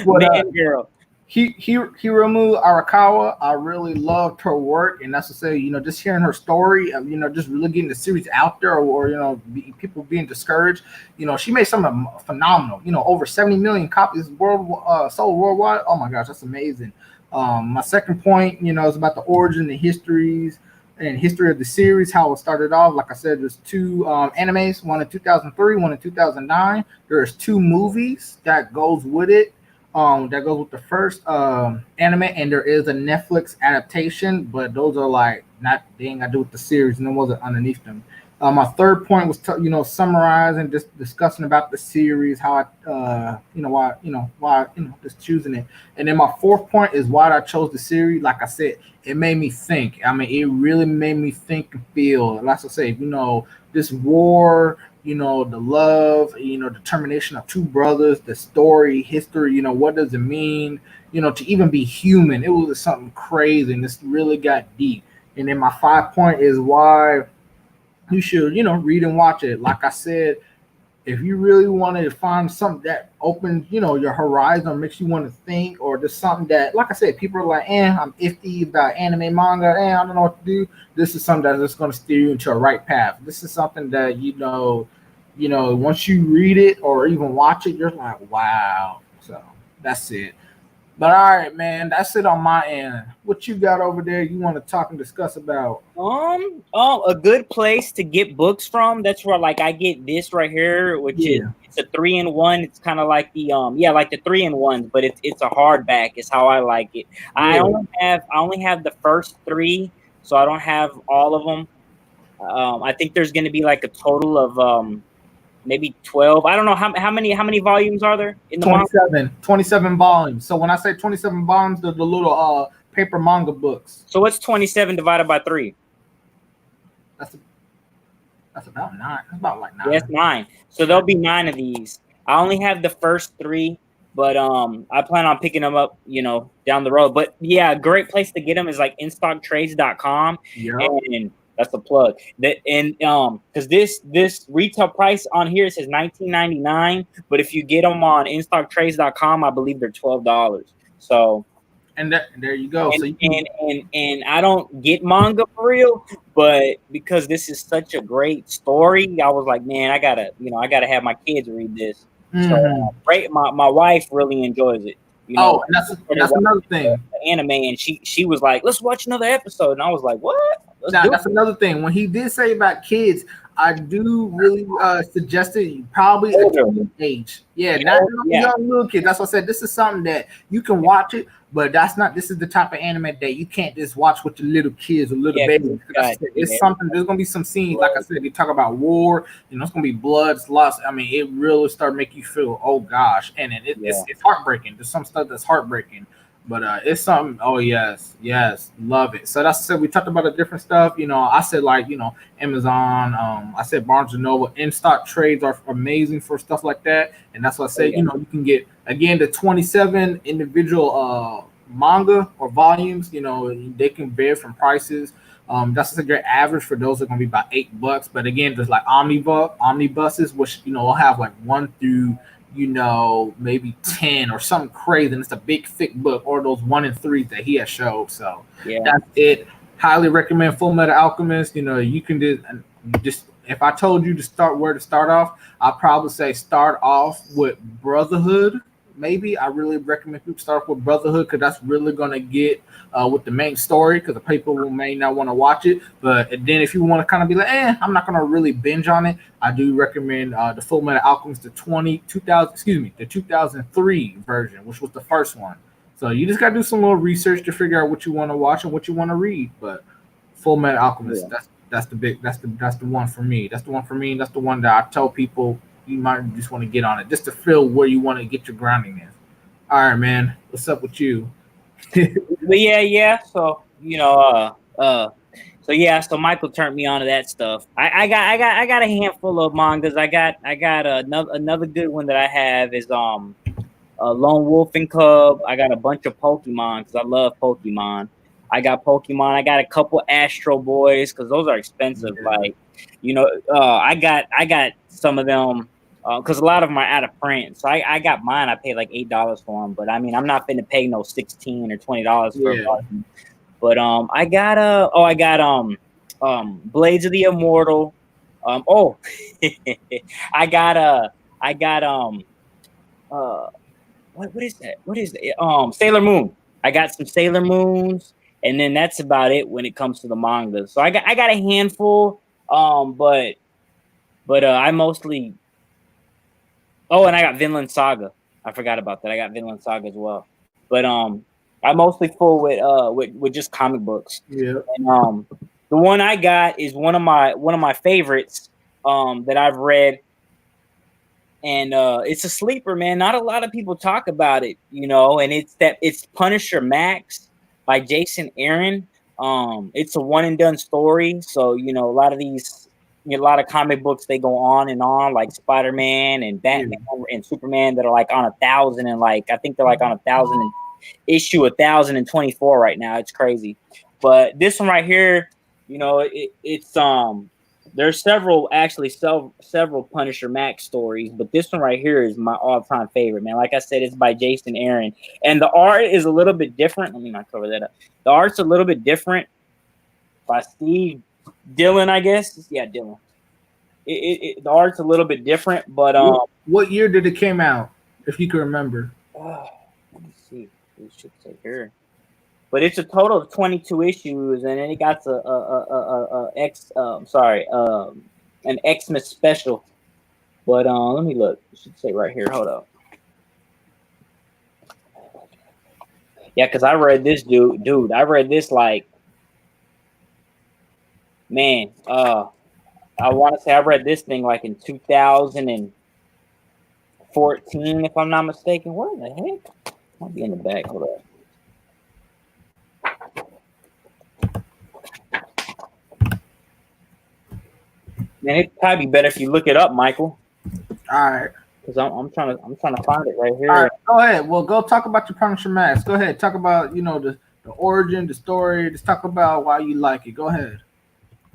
Man, girl. Hiromu Arakawa, I really loved her work, and that's to say, you know, just hearing her story, you know, just really getting the series out there, or you know, people being discouraged. You know, she made something phenomenal. You know, over 70 million copies sold worldwide. Oh my gosh, that's amazing. My second point, you know, is about the origin, the history of the series, how it started off. Like I said, there's two animes, one in 2003, one in 2009. There's 2 movies that goes with it. That goes with the first anime, and there is a Netflix adaptation, but those are like they ain't got to do with the series, and it wasn't underneath them. My third point was summarizing, just discussing about the series, how I why just choosing it, and then my fourth point is why I chose the series. Like I said, it made me think. I mean, it really made me think and feel. Like I say, you know, this war. You know, the love, you know, determination of 2 brothers, the story, history, you know, what does it mean, you know, to even be human? It was something crazy, and this really got deep. And then my 5 point is why you should, you know, read and watch it. Like I said, if you really want to find something that opens, you know, your horizon, or makes you want to think, or just something that, like I said, people are like, I'm iffy about anime, manga, I don't know what to do. This is something that's just going to steer you into a right path. This is something that, you know, once you read it or even watch it, you're like, wow. So that's it. But all right, man, that's it on my end. What you got over there you want to talk and discuss about? A good place to get books from. That's where like I get this right here, which is it's a 3-in-1. It's kind of like the like the 3-in-1s, but it's a hardback. Is how I like it. I only have the first 3, so I don't have all of them. I think there's going to be like a total of maybe 12. I don't know how many volumes are there in the 27 volumes. So when I say 27 volumes, they're the little paper manga books. So what's 27 divided by 3? That's about 9. That's about like 9. Yeah, it's 9. So there'll be 9 of these. I only have the first 3, but I plan on picking them up, you know, down the road. But yeah, a great place to get them is like instocktrades.com. Yep. And that's a plug. Because this retail price on here says $19.99, but if you get them on instocktrades.com, I believe they're $12. So, and there you go. And I don't get manga for real, but because this is such a great story, I was like, man, I gotta have my kids read this. So, my wife really enjoys it. You know, that's another thing. Anime, and she was like, let's watch another episode, and I was like, what? That's another thing. When he did say about kids, I do really suggest it. Probably a teenage. Yeah, not young little kids. That's what I said. This is something that you can watch it, but that's not. This is the type of anime that you can't just watch with your little kids or little babies. It's something. There's gonna be some scenes. Like I said, they talk about war. You know, it's gonna be blood, loss. I mean, it really start making you feel, oh gosh, and it's heartbreaking. There's some stuff that's heartbreaking. But it's something. Oh yes, yes, love it. So that's said. We talked about the different stuff. You know, I said like Amazon. I said Barnes and Noble. In stock trades are amazing for stuff like that. And that's what I said. You know, you can get again the 27 individual manga or volumes. You know, they can vary from prices. That's a great average for those are going to be about $8. But again, there's like omnibuses, which will have like 1 through maybe 10 or something crazy, and it's a big thick book, or those 1 and 3s that he has showed. So that's it. Highly recommend Full Metal Alchemist. You can just if I told you to start where to start off, I'd probably say start off with Brotherhood. Maybe I really recommend people start off with Brotherhood because that's really gonna get with the main story because the people who may not want to watch it. But then if you want to kind of be like, I'm not gonna really binge on it, I do recommend the Full Metal Alchemist, the 2003 version, which was the first one. So you just gotta do some little research to figure out what you want to watch and what you want to read. But Full Metal Alchemist, that's the one for me. That's the one for me. And that's the one that I tell people you might just want to get on it just to feel where you want to get your grounding in. All right, man. What's up with you? But yeah. So so Michael turned me on to that stuff. I got a handful of mangas. I got another good one that I have is Lone Wolf and Cub. I got a bunch of Pokemon because I love Pokemon. I got Pokemon. I got a couple Astro Boys because those are expensive. Like, I got some of them because a lot of them are out of print. So I got mine. I paid like $8 for them. But I mean, I'm not finna pay no $16 or $20 for a button. But I got Blades of the Immortal. I got what is that? What is it? Sailor Moon. I got some Sailor Moons, and then that's about it when it comes to the manga. So I got a handful, but I mostly. Oh, and I got Vinland Saga. I forgot about that. I got Vinland Saga as well. But I'm mostly full with just comic books. Yeah. And the one I got is one of my favorites that I've read. And it's a sleeper, man. Not a lot of people talk about it, and it's Punisher Max by Jason Aaron. It's a one and done story. So, a lot of comic books, they go on and on, like Spider-Man and Batman and Superman that are like on 1,000 and I think they're like on 1,000 and issue 1,024 right now. It's crazy. But this one right here, it's there's several Punisher Max stories, but this one right here is my all-time favorite, man. Like I said, it's by Jason Aaron, and the art is a little bit different. Let me not cover that up. The art's a little bit different by Steve Dillon, I guess. Yeah, Dillon. The art's a little bit different, but what year did it came out, if you can remember? Let me see. We should say here. But it's a total of 22 issues, and then it got an Xmas special. But let me look. I should say right here. Hold up. Yeah, because I read this, dude. I read this man. I want to say I read this thing like in 2014, if I'm not mistaken. What the heck? Might be in the back. Hold up. Man, it'd probably be better if you look it up, Michael. All right. Because I'm trying to find it right here. All right, go ahead. Well, go talk about your Punisher Max. Go ahead. Talk about the origin, the story. Just talk about why you like it. Go ahead.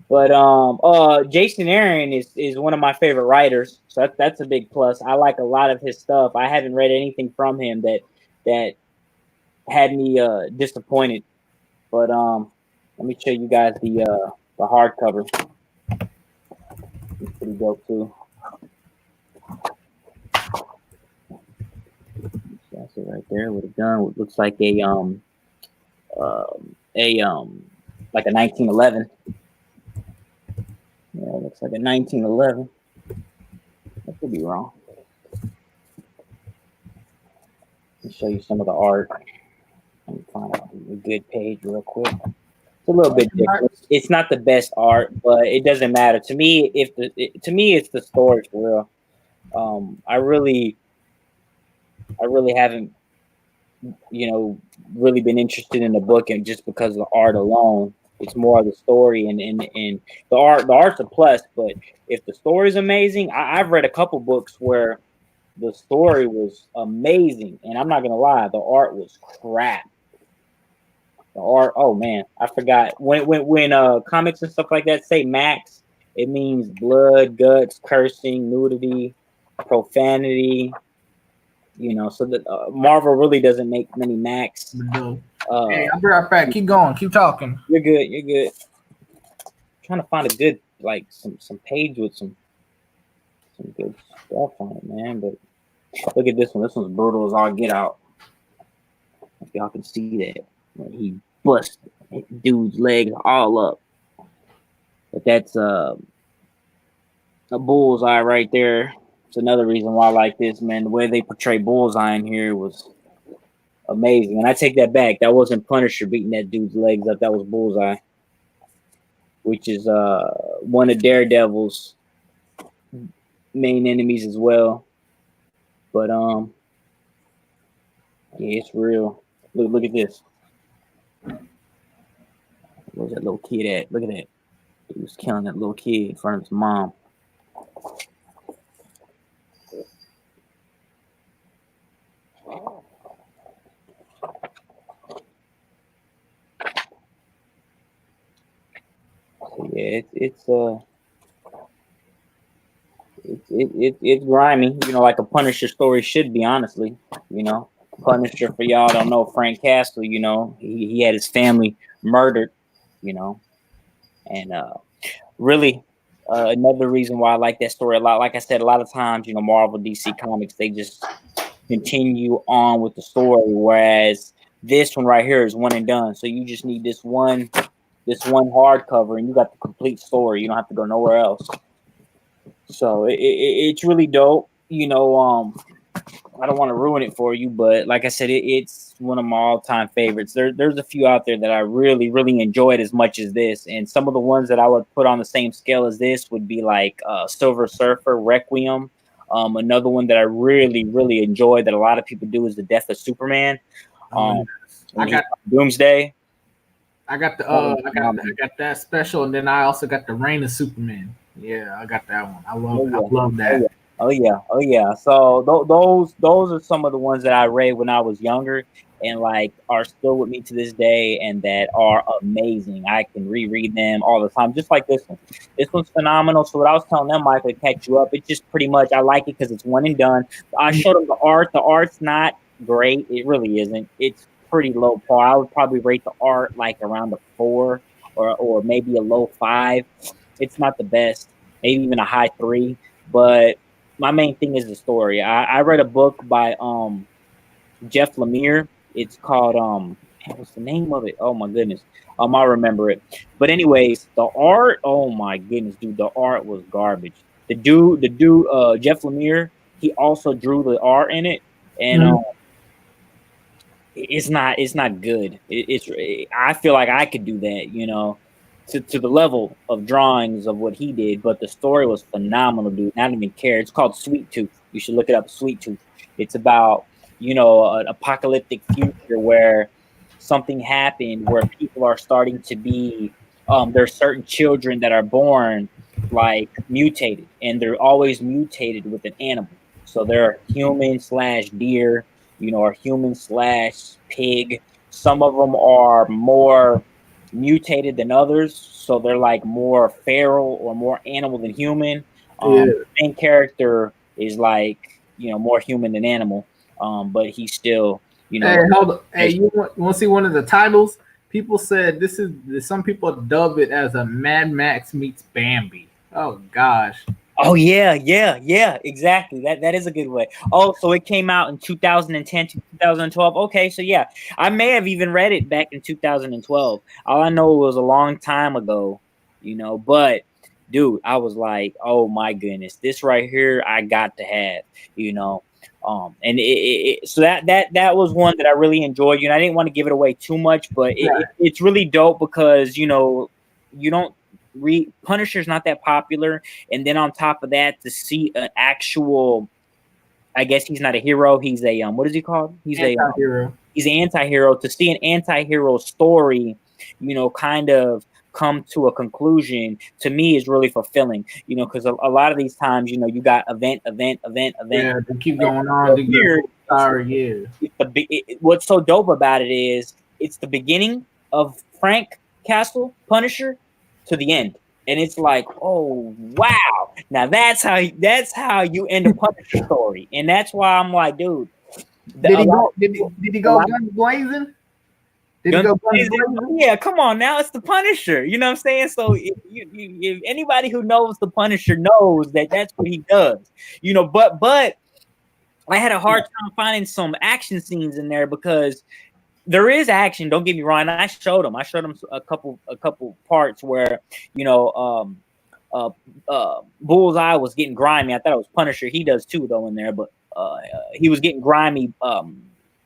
But Jason Aaron is one of my favorite writers, so that's a big plus. I like a lot of his stuff. I haven't read anything from him that had me disappointed. But let me show you guys the hardcover. It's pretty dope too. That's it right there with a gun. It looks like a 1911. Yeah, Yeah, it looks like a 1911. I could be wrong. Let me show you some of the art. Let me find a good page real quick. It's a little bit different. It's not the best art, but it doesn't matter to me. To me, it's the story for real. I really haven't, really been interested in the book, and just because of the art alone. It's more of the story and the art. The art's a plus, but if the story's amazing, I've read a couple books where the story was amazing, and I'm not gonna lie, the art was crap. The art, oh man, I forgot when comics and stuff like that say max, it means blood, guts, cursing, nudity, profanity. So that Marvel really doesn't make many max. Hey, I'll be right back. Keep going. Keep talking. You're good. You're good. I'm trying to find a good some page with some good stuff on it, man. But look at this one. This one's brutal as all get out. If y'all can see that, he bust dude's legs all up. But that's a bullseye right there. It's another reason why I like this, man. The way they portray bullseye in here was amazing. And I take that back. That wasn't Punisher beating that dude's legs up. That was Bullseye, which is one of Daredevil's main enemies as well. But yeah, it's real. Look at this. Where's that little kid at? Look at that. He was killing that little kid in front of his mom. So yeah, it's grimy, like a Punisher story should be, honestly. Punisher, for y'all don't know, Frank Castle, he had his family murdered, and really another reason why I like that story a lot. Like I said, a lot of times, Marvel, DC Comics, they just continue on with the story, whereas this one right here is one and done. So you just need this one hardcover, and you got the complete story. You don't have to go nowhere else. So it's really dope. I don't want to ruin it for you, but like I said, it's one of my all-time favorites. There's a few out there that I really, really enjoyed as much as this, and some of the ones that I would put on the same scale as this would be like Silver Surfer, Requiem. Another one that I really, really enjoyed that a lot of people do is The Death of Superman. I got Doomsday. I got that special, and then I also got the Reign of Superman. Yeah, I got that one. I love that. Oh yeah. So those are some of the ones that I read when I was younger, and are still with me to this day, and that are amazing. I can reread them all the time, just like this one. This one's phenomenal. So what I was telling them, Michael, to catch you up, it's just pretty much I like it because it's one and done. I showed them the art. The art's not great. It really isn't. It's pretty low par. I would probably rate the art around a 4 or maybe a low 5. It's not the best, maybe even a high 3. But my main thing is the story. I read a book by Jeff Lemire. It's called what's the name of it? Oh my goodness. I'll remember it. But anyways, the art, oh my goodness, dude, the art was garbage. The dude, Jeff Lemire, he also drew the art in it, and it's not good. I feel like I could do that, to the level of drawings of what he did, but the story was phenomenal, dude. I didn't even care. It's called Sweet Tooth. You should look it up, Sweet Tooth. It's about, an apocalyptic future where something happened where people are starting to be, there's certain children that are born mutated, and they're always mutated with an animal. So they're human/deer, or human/pig. Some of them are more mutated than others, so they're more feral or more animal than human. The main character is more human than animal, but he's still Hey, hold on. Hey, you want to see one of the titles? People said some people dub it as a Mad Max meets Bambi. Oh gosh. Oh yeah, exactly. That is a good way. Oh, so it came out in 2010 to 2012. Okay, so yeah, I may have even read it back in 2012. All I know was a long time ago, but dude, I was like, oh my goodness, this right here, I got to have, and so that was one that I really enjoyed. I didn't want to give it away too much, but it's really dope because you don't read Punisher's not that popular, and then on top of that, to see an actual, I guess he's not a hero, he's a what is he called? He's anti-hero. He's an anti-hero. To see an anti-hero story, kind of come to a conclusion, to me is really fulfilling, because a lot of these times, you got event. Yeah, they keep going on. What's so dope about it is it's the beginning of Frank Castle Punisher to the end. And it's like, oh wow! Now that's how you end a Punisher story, and that's why I'm like, dude. Did he go guns blazing? Yeah, come on now, it's the Punisher. You know what I'm saying? So if anybody who knows the Punisher knows that that's what he does. But I had a hard time finding some action scenes in there because there is action. Don't get me wrong. I showed him a couple parts where Bullseye was getting grimy. I thought it was Punisher. He does too though in there, but he was getting grimy,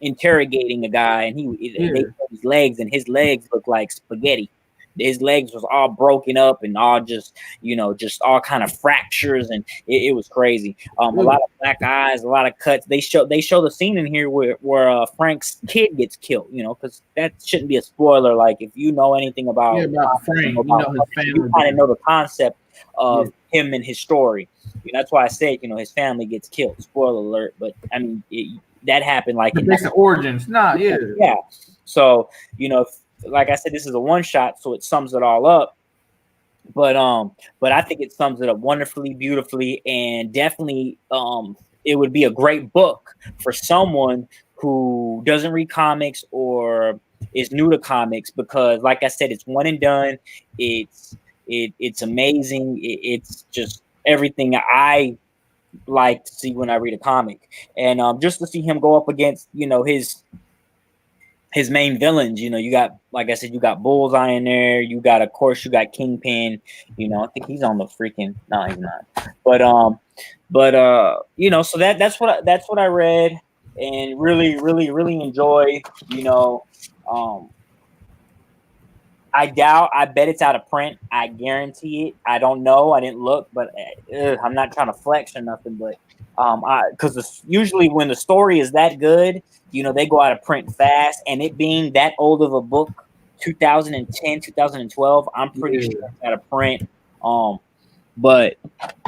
interrogating a guy, and they showed his legs, and his legs looked like spaghetti. His legs was all broken up and all just all kind of fractures, and it was crazy. A lot of black eyes, a lot of cuts. They show the scene in here where Frank's kid gets killed. Because that shouldn't be a spoiler. Like if you know anything about Frank, his family, you kind of know the concept of him and his story. That's why I said his family gets killed. Spoiler alert. But I mean that happened like in the origins. Yeah. So like I said, this is a one shot, so it sums it all up. But I think it sums it up wonderfully, beautifully, and definitely it would be a great book for someone who doesn't read comics or is new to comics, because like I said, it's one and done. It's amazing. It's just everything I like to see when I read a comic, and just to see him go up against his main villains. You got, like I said, you got Bullseye in there. You got Kingpin. I think he's on the freaking. No, he's not. But so that's what I read and really, really, really enjoy. I bet it's out of print. I guarantee it. I don't know. I didn't look, but I'm not trying to flex or nothing. But because usually when the story is that good, they go out of print fast. And it being that old of a book, 2010, 2012, I'm pretty sure it's out of print. But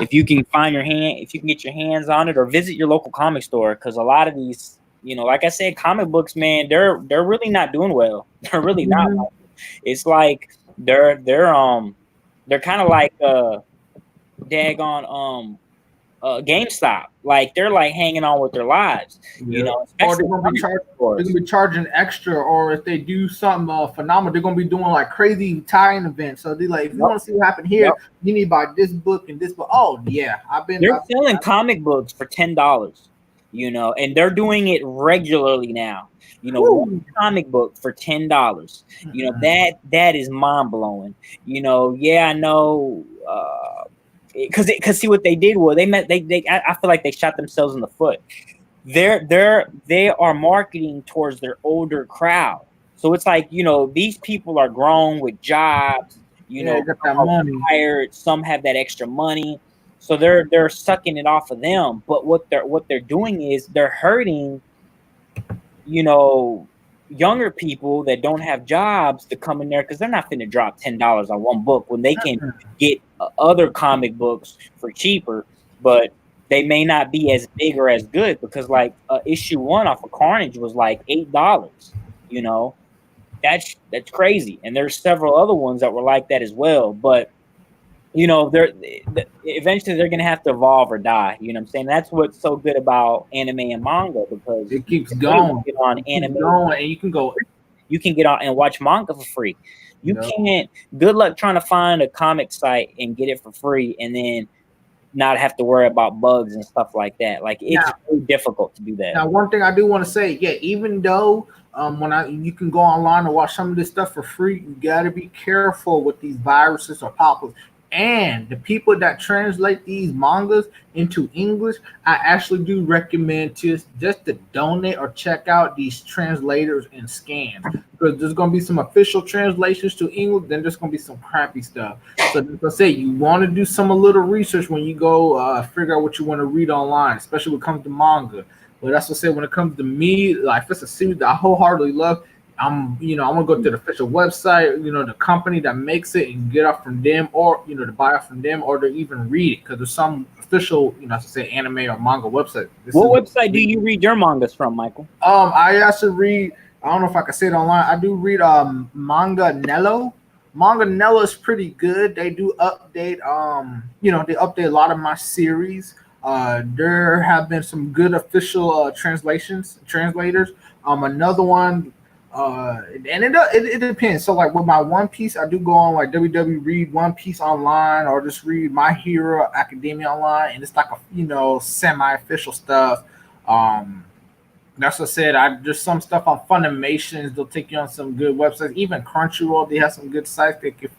if you can get your hands on it, or visit your local comic store, because a lot of these, like I said, comic books, man, they're really not doing well. They're really not. It's like they're kind of like daggone GameStop. Like they're like hanging on with their lives, Or they're gonna be charging extra, or if they do something phenomenal, they're gonna be doing like crazy tie-in events. So they like, if you want to see what happened here, you need to buy this book and this book. Oh yeah, they're selling comic books for $10. And they're doing it regularly now. One comic book for $10. That is mind blowing. I know. Because see what they did was I feel like they shot themselves in the foot. They are marketing towards their older crowd. So it's like, these people are grown with jobs. Hired. Some have that extra money. So they're sucking it off of them. But what they're doing is they're hurting, younger people that don't have jobs to come in there, because they're not finna drop $10 on one book when they can get other comic books for cheaper, but they may not be as big or as good, because like issue 1 off of Carnage was like $8. That's crazy. And there's several other ones that were like that as well. But eventually they're gonna have to evolve or die. You know what I'm saying? That's what's so good about anime and manga, because it keeps going. Get on anime, and you can get on and watch manga for free. You can't. Good luck trying to find a comic site and get it for free, and then not have to worry about bugs and stuff like that. Like it's really difficult to do that. Now, one thing I do want to say, even though you can go online and watch some of this stuff for free, you got to be careful with these viruses or pop-ups. And the people that translate these mangas into English, I actually do recommend just to donate or check out these translators and scans, because there's gonna be some official translations to English, then there's gonna be some crappy stuff. So like I say, you want to do some a little research when you go figure out what you want to read online, especially when it comes to manga. But that's what I say, when it comes to me, like if it's a series that I wholeheartedly love, I'm gonna go to the official website, the company that makes it, and get off from them, or to buy it from them, or to even read it, because there's some official, as I say, anime or manga website. What website do you read your mangas from, Michael? I actually read. I don't know if I can say it online. I do read Manga Nello. Manga Nello is pretty good. They do update. They update a lot of my series. There have been some good official translators. Another one, and it depends. So like with my One Piece, I do go on like WW read One Piece online, or just read My Hero Academia online, and it's like a semi-official stuff. That's what I said. There's some stuff on Funimations. They'll take you on some good websites. Even Crunchyroll, they have some good sites they can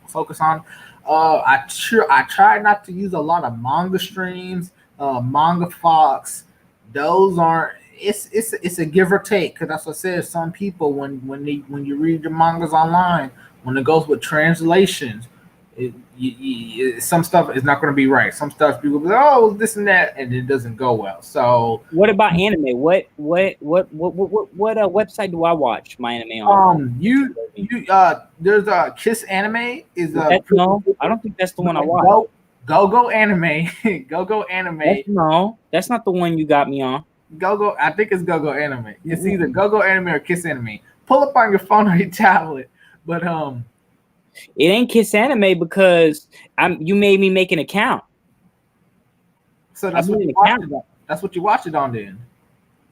focus on. I try not to use a lot of manga streams, Manga Fox. Those aren't. It's a give or take, because that's what I said. Some people when you read the mangas online, when it goes with translations, some stuff is not going to be right. Some stuff people be like, oh, this and that, and it doesn't go well. So what about anime? What website do I watch my anime on? There's a Kiss Anime no, I don't think that's the one I watch. Go Anime. Go Anime. That's not the one you got me on. I think it's Go Anime. It's either Go Anime or Kiss Anime. Pull up on your phone or your tablet. But it ain't Kiss Anime, because you made me make an account. So that's what you watch it on then.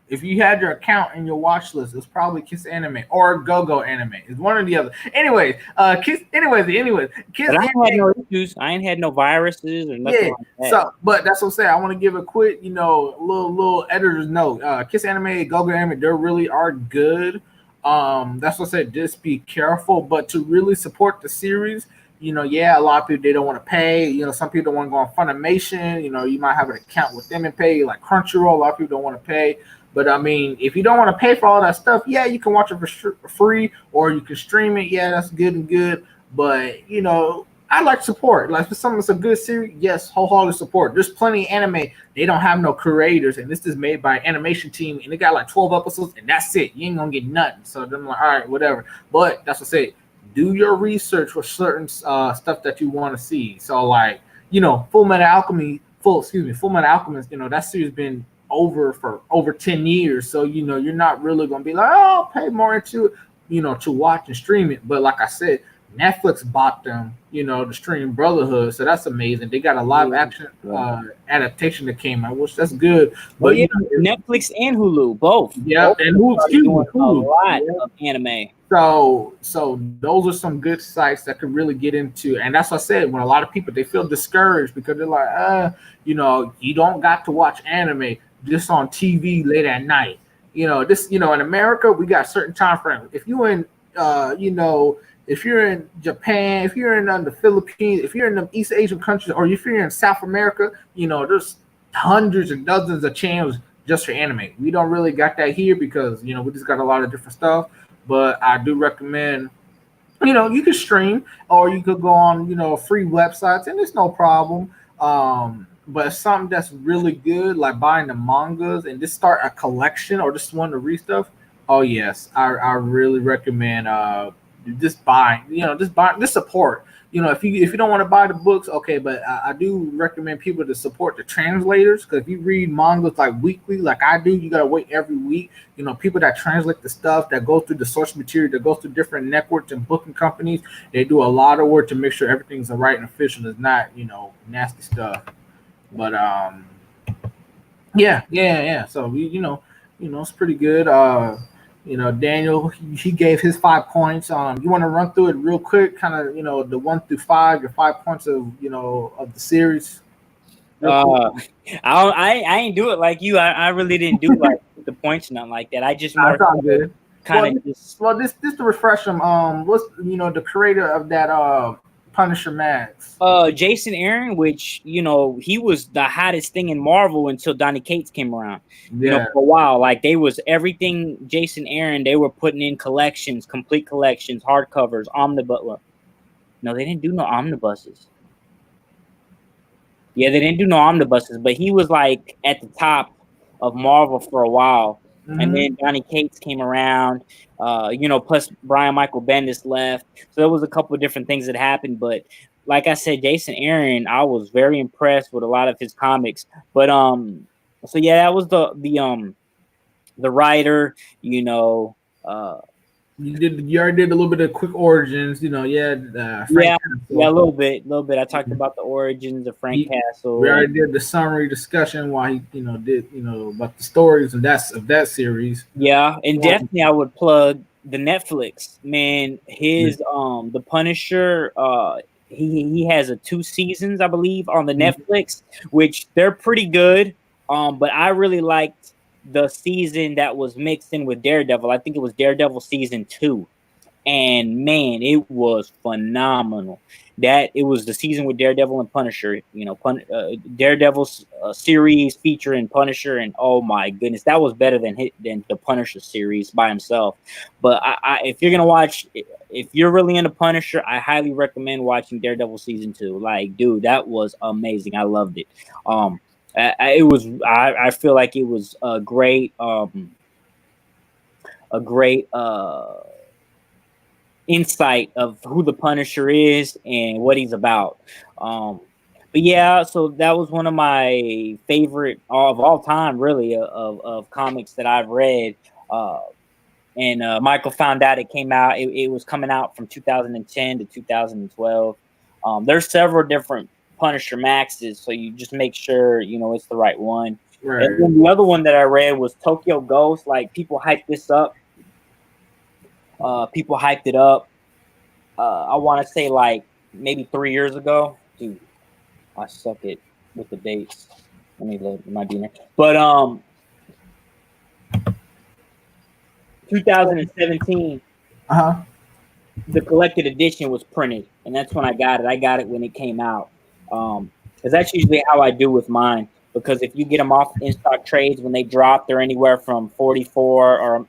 If you had your account in your watch list, it's probably Kiss Anime or Go Anime. It's one or the other. Anyways, Kiss. But I ain't had no issues. I ain't had no viruses or nothing like that. So, but that's what I'm saying. I want to give a quick, little editor's note. Kiss Anime, Go Anime, they really are good. That's what I said. Just be careful, but to really support the series, a lot of people, they don't want to pay. Some people don't want to go on Funimation. You might have an account with them and pay, like Crunchyroll. A lot of people don't want to pay. But I mean, if you don't want to pay for all that stuff, you can watch it for free, or you can stream it. Yeah, that's good and good. But I like support. Like, if something that's a good series, yes, wholehearted support. There's plenty of anime. They don't have no creators, and this is made by an animation team, and they got like 12 episodes, and that's it. You ain't gonna get nothing. So I'm like, all right, whatever. But that's what I say. Do your research for certain stuff that you want to see. So like, Full Metal Alchemist. That series been over for over 10 years. So you're not really gonna be like, oh, I'll pay more into it, to watch and stream it. But like I said, Netflix bought them, the stream Brotherhood, so that's amazing. They got a live action adaptation that came out, which that's good. But Netflix and Hulu, both. Yeah, and Hulu. A lot of anime. So those are some good sites that could really get into, and that's what I said. When a lot of people, they feel discouraged because they're like, you don't got to watch anime just on TV late at night. In America, we got certain time frames. If you in, if you're in Japan, if you're in the Philippines, if you're in the East Asian countries, or if you're in South America, there's hundreds and dozens of channels just for anime. We don't really got that here because, we just got a lot of different stuff. But I do recommend, you can stream, or you could go on, free websites, and it's no problem. But it's something that's really good, like buying the mangas and just start a collection or just want to read stuff. Oh yes, I really recommend just buying. Just support. If you don't want to buy the books, okay, but I do recommend people to support the translators, because if you read mangas like weekly, like I do, you gotta wait every week. People that translate the stuff, that go through the source material, that goes through different networks and booking companies, they do a lot of work to make sure everything's right and official. It's not nasty stuff. But yeah. So it's pretty good. Daniel, he gave his 5 points. You want to run through it real quick, kind of the 1 through 5, your 5 points of of the series. I ain't do it like you. I really didn't do like the points, nothing like that. I just more kind of this to refresh them. What's the creator of that Punisher Max. Jason Aaron, which, you know, he was the hottest thing in Marvel until Donny Cates came around. You know, for a while, like they was everything Jason Aaron. They were putting in collections, complete collections, hardcovers, omnibus. No, they didn't do no omnibuses. Yeah, they didn't do no omnibuses, but he was like at the top of Marvel for a while. And then Donny Cates came around, you know, plus Brian Michael Bendis left. So there was a couple of different things that happened. But like I said, Jason Aaron, I was very impressed with a lot of his comics. But so yeah, that was the writer, you know, You already did a little bit of quick origins, you know. Frank Castle. A little bit. I talked about the origins of Frank Castle. We already did the summary discussion why he, you know, did, you know, about the stories of that series. Yeah, and definitely I would plug the Netflix, man. His the Punisher, he has 2 seasons, I believe, on the Netflix, which they're pretty good. But I really liked the season that was mixed in with Daredevil. I think it was Daredevil season 2. And man, it was phenomenal. That it was the season with Daredevil and Punisher, you know, Daredevil's series featuring Punisher, and oh my goodness, that was better than the Punisher series by himself. But if you're gonna watch, if you're really into Punisher, I highly recommend watching Daredevil season 2. Like, dude, that was amazing. I loved it. I feel like it was a great insight of who the Punisher is and what he's about. But yeah, so that was one of my favorite of all time, really, of comics that I've read. And Michael found out it came out. It was coming out from 2010 to 2012. There's several different Punisher Maxes, so you just make sure, you know, it's the right one. Right. And then the other one that I read was Tokyo Ghost. Like, people hyped this up. People hyped it up. I want to say like maybe 3 years ago. Dude, I suck it with the dates. Let me look. It might be in there. But 2017. The collected edition was printed, and that's when I got it. I got it when it came out. Because that's usually how I do with mine. Because if you get them off in stock trades when they drop, they're anywhere from 44 or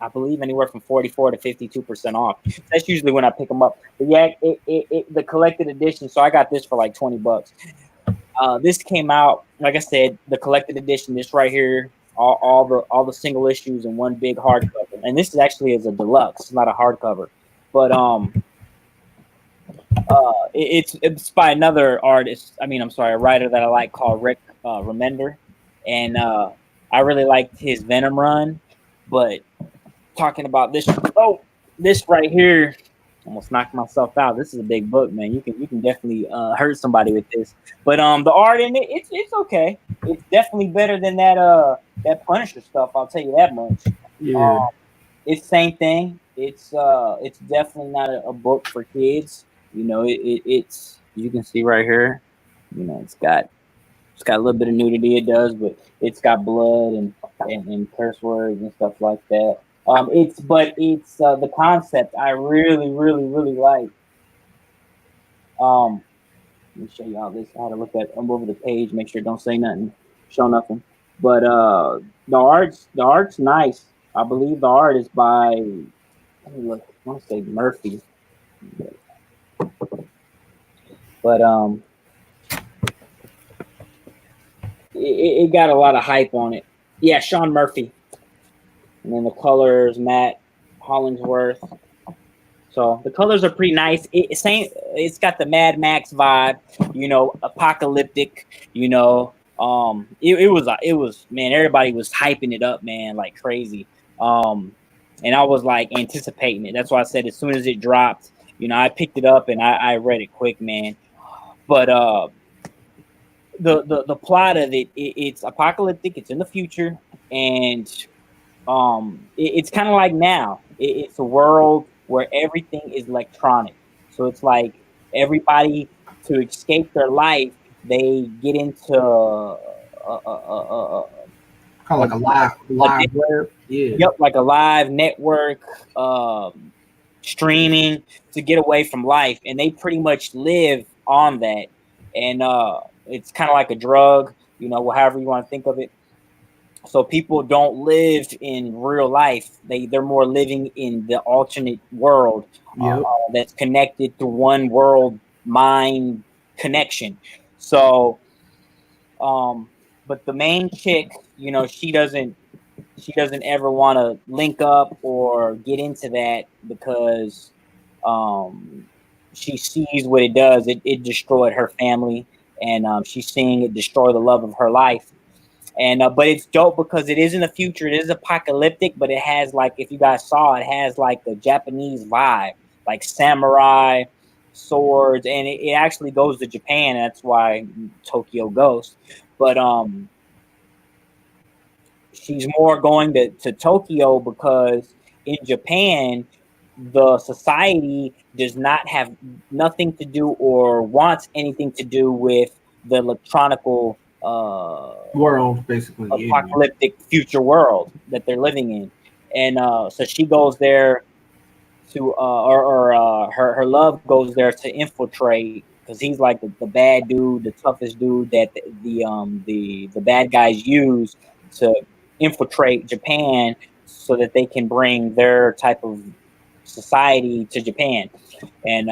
I believe anywhere from 44 to 52% off. That's usually when I pick them up. But yeah, the collected edition. So I got this for like $20. This came out, like I said, the collected edition. This right here, all the single issues in one big hardcover. And this is actually as a deluxe, it's not a hardcover. But it's by another artist. I mean, I'm sorry, a writer that I like called Rick Remender, and I really liked his Venom run. But talking about this right here, almost knocked myself out. This is a big book, man. You can definitely hurt somebody with this. But the art in it, it's okay. It's definitely better than that Punisher stuff. I'll tell you that much. Yeah. It's same thing. It's definitely not a book for kids. You know, it's you can see right here. You know, it's got a little bit of nudity. It does, but it's got blood and curse words and stuff like that. It's the concept I really like. Let me show y'all this. How to look at over the page, make sure it don't say nothing, show nothing. But the art's nice. I believe the art is by, let me look, I want to say Murphy. But it got a lot of hype on it. Yeah, Sean Murphy. And then the colors, Matt Hollingsworth. So the colors are pretty nice. It's got the Mad Max vibe, you know, apocalyptic, you know. It was man, everybody was hyping it up, man, like crazy. And I was like anticipating it. That's why I said as soon as it dropped, you know, I picked it up and I read it quick, man. But the plot of it's apocalyptic. It's in the future, and it's kind of like now. It's a world where everything is electronic. So it's like everybody, to escape their life, they get into kind of like a live web. Yeah. Yep, like a live network. streaming to get away from life, and they pretty much live on that. And it's kind of like a drug, you know, however you want to think of it. So people don't live in real life. They're more living in the alternate world that's connected to one world mind connection. So, but the main chick, you know, she doesn't ever want to link up or get into that because she sees what it does. It destroyed her family, and she's seeing it destroy the love of her life. And but it's dope because it is in the future. It is apocalyptic, but it has, like, if you guys saw, it has like a Japanese vibe, like samurai swords, and it actually goes to Japan. That's why Tokyo Ghost. But she's more going to Tokyo because in Japan, the society does not have nothing to do or wants anything to do with the electronical world, basically apocalyptic future world that they're living in. And so she goes there to her love goes there to infiltrate, because he's like the bad dude, the toughest dude that the bad guys use to infiltrate Japan so that they can bring their type of society to Japan. And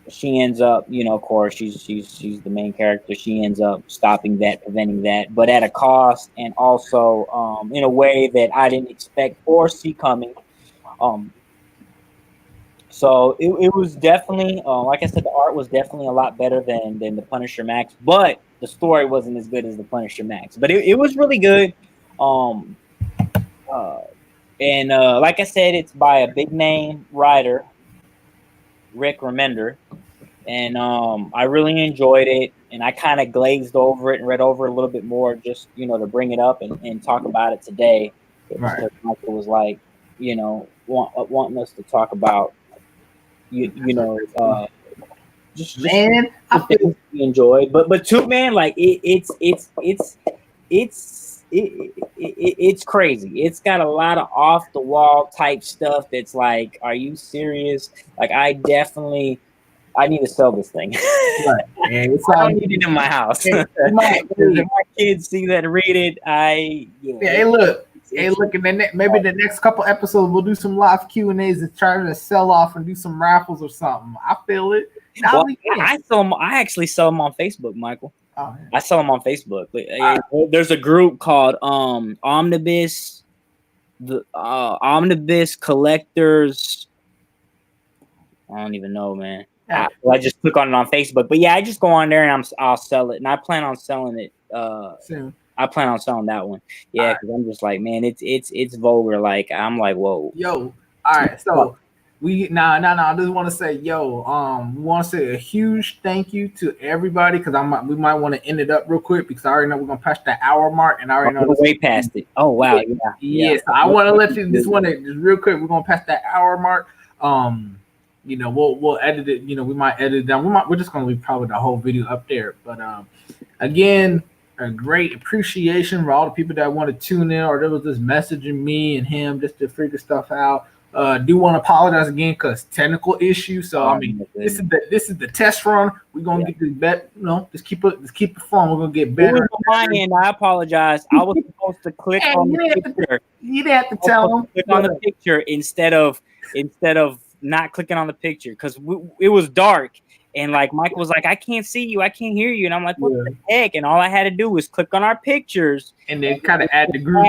she ends up, you know, of course, she's the main character. She ends up stopping that, preventing that, but at a cost, and also in a way that I didn't expect or see coming. So it was definitely, like I said, the art was definitely a lot better than the Punisher Max, but the story wasn't as good as the Punisher Max. But it was really good. And like I said, it's by a big name writer, Rick Remender. And I really enjoyed it, and I kind of glazed over it and read over it a little bit more, just, you know, to bring it up and talk about it today. Because Michael was like, you know, wanting us to talk about, you know, just man, I feel we enjoyed, but too, man, like it's crazy. It's got a lot of off the wall type stuff that's like, are you serious? Like, I need to sell this thing. Right. And it's I don't need it in my house. If my kids see that and read it, hey, look, and then maybe the next couple episodes we'll do some live Q&As and try to sell off and do some raffles or something. I feel it. Well, I actually sell them on Facebook, Michael. Oh, yeah. I sell them on Facebook. There's a group called Omnibus, the Omnibus Collectors. I don't even know, man. I just click on it on Facebook, but yeah, I just go on there and I'll sell it, and I plan on selling it soon. I plan on selling that one, yeah, because I'm just like, man, it's vulgar. Like, I'm like, whoa, yo, all right, so we I just want to say, yo, we want to say a huge thank you to everybody, because we might want to end it up real quick because I already know we're gonna pass that hour mark, and I already know we're way past it. Oh wow, yeah. So I want to let you just real quick. We're gonna pass that hour mark. You know, we'll edit it. You know, we might edit it down. We're just gonna leave probably the whole video up there. But again, a great appreciation for all the people that want to tune in, or that was just messaging me and him just to figure stuff out. Do want to apologize again because technical issues. So I mean, this is the test run. We're gonna get this bet. You know, just keep it fun. We're gonna get better. On my end, I apologize. I was supposed to click on the picture. You didn't have to tell them. Click on the picture instead of not clicking on the picture, because it was dark, and like Michael was like, I can't see you, I can't hear you, and I'm like, what the heck? And all I had to do was click on our pictures and then kind of add the group.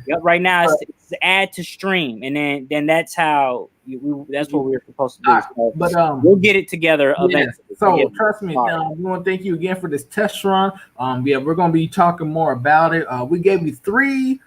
Yep, right now it's add to stream, and then that's how that's what we were supposed to do. So, but we'll get it together eventually. So trust me, we want to thank you again for this test run. Yeah, we're gonna be talking more about it. We gave you 3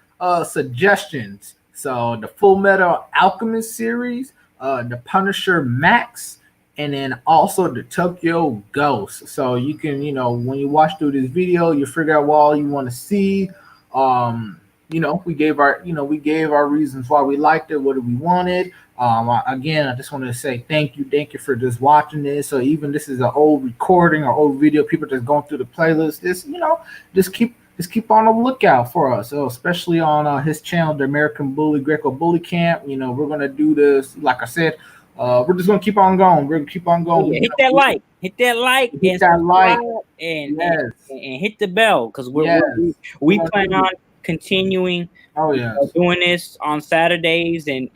suggestions. So the Full Metal Alchemist series, the Punisher Max, and then also the Tokyo Ghost. So you can, you know, when you watch through this video, you figure out what all you want to see. You know, we gave our reasons why we liked it, what we wanted. Again, I just want to say thank you for just watching this. So even this is an old recording or old video, people just going through the playlist. Just, you know, just keep just keep on the lookout for us. So especially on his channel, the American Bully Greco Bully Camp. We're gonna do this. Like I said, we're just gonna keep on going. We're gonna keep on going. Yeah, hit that like, hit and that like, and hit the bell, because we plan on continuing. Oh yeah, doing this on Saturdays and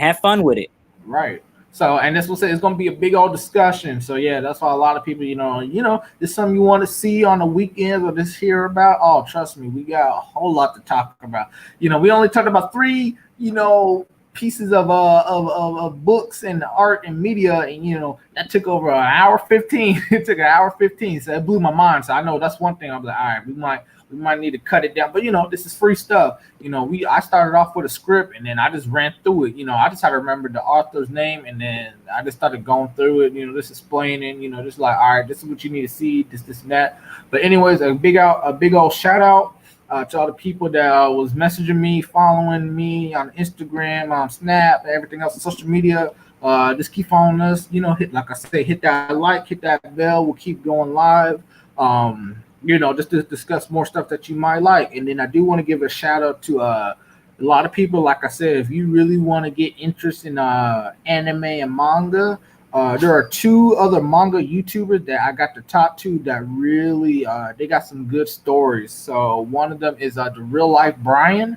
have fun with it. Right. So, and this will say it's going to be a big old discussion. So, yeah, that's why a lot of people, there's something you want to see on the weekends or just hear about. Oh, trust me, we got a whole lot to talk about. We only talked about 3, pieces of books and art and media, and that took over an hour 15. It took an hour 15, so it blew my mind. So I know that's one thing. I was like, all right, we might need to cut it down, but this is free stuff. I started off with a script, and then I just ran through it. I just had to remember the author's name, and then I just started going through it. Just explaining. Just like, all right, this is what you need to see, this, and that. But anyways, a big old shout out to all the people that was messaging me, following me on Instagram, on Snap, everything else on social media. Just keep following us. Like I say, hit that like, hit that bell. We'll keep going live. Just to discuss more stuff that you might like. And then I do want to give a shout out to a lot of people. Like I said, if you really want to get interest in anime and manga, there are 2 other manga YouTubers that I got the top 2 that really they got some good stories. So one of them is the Real Life Brian.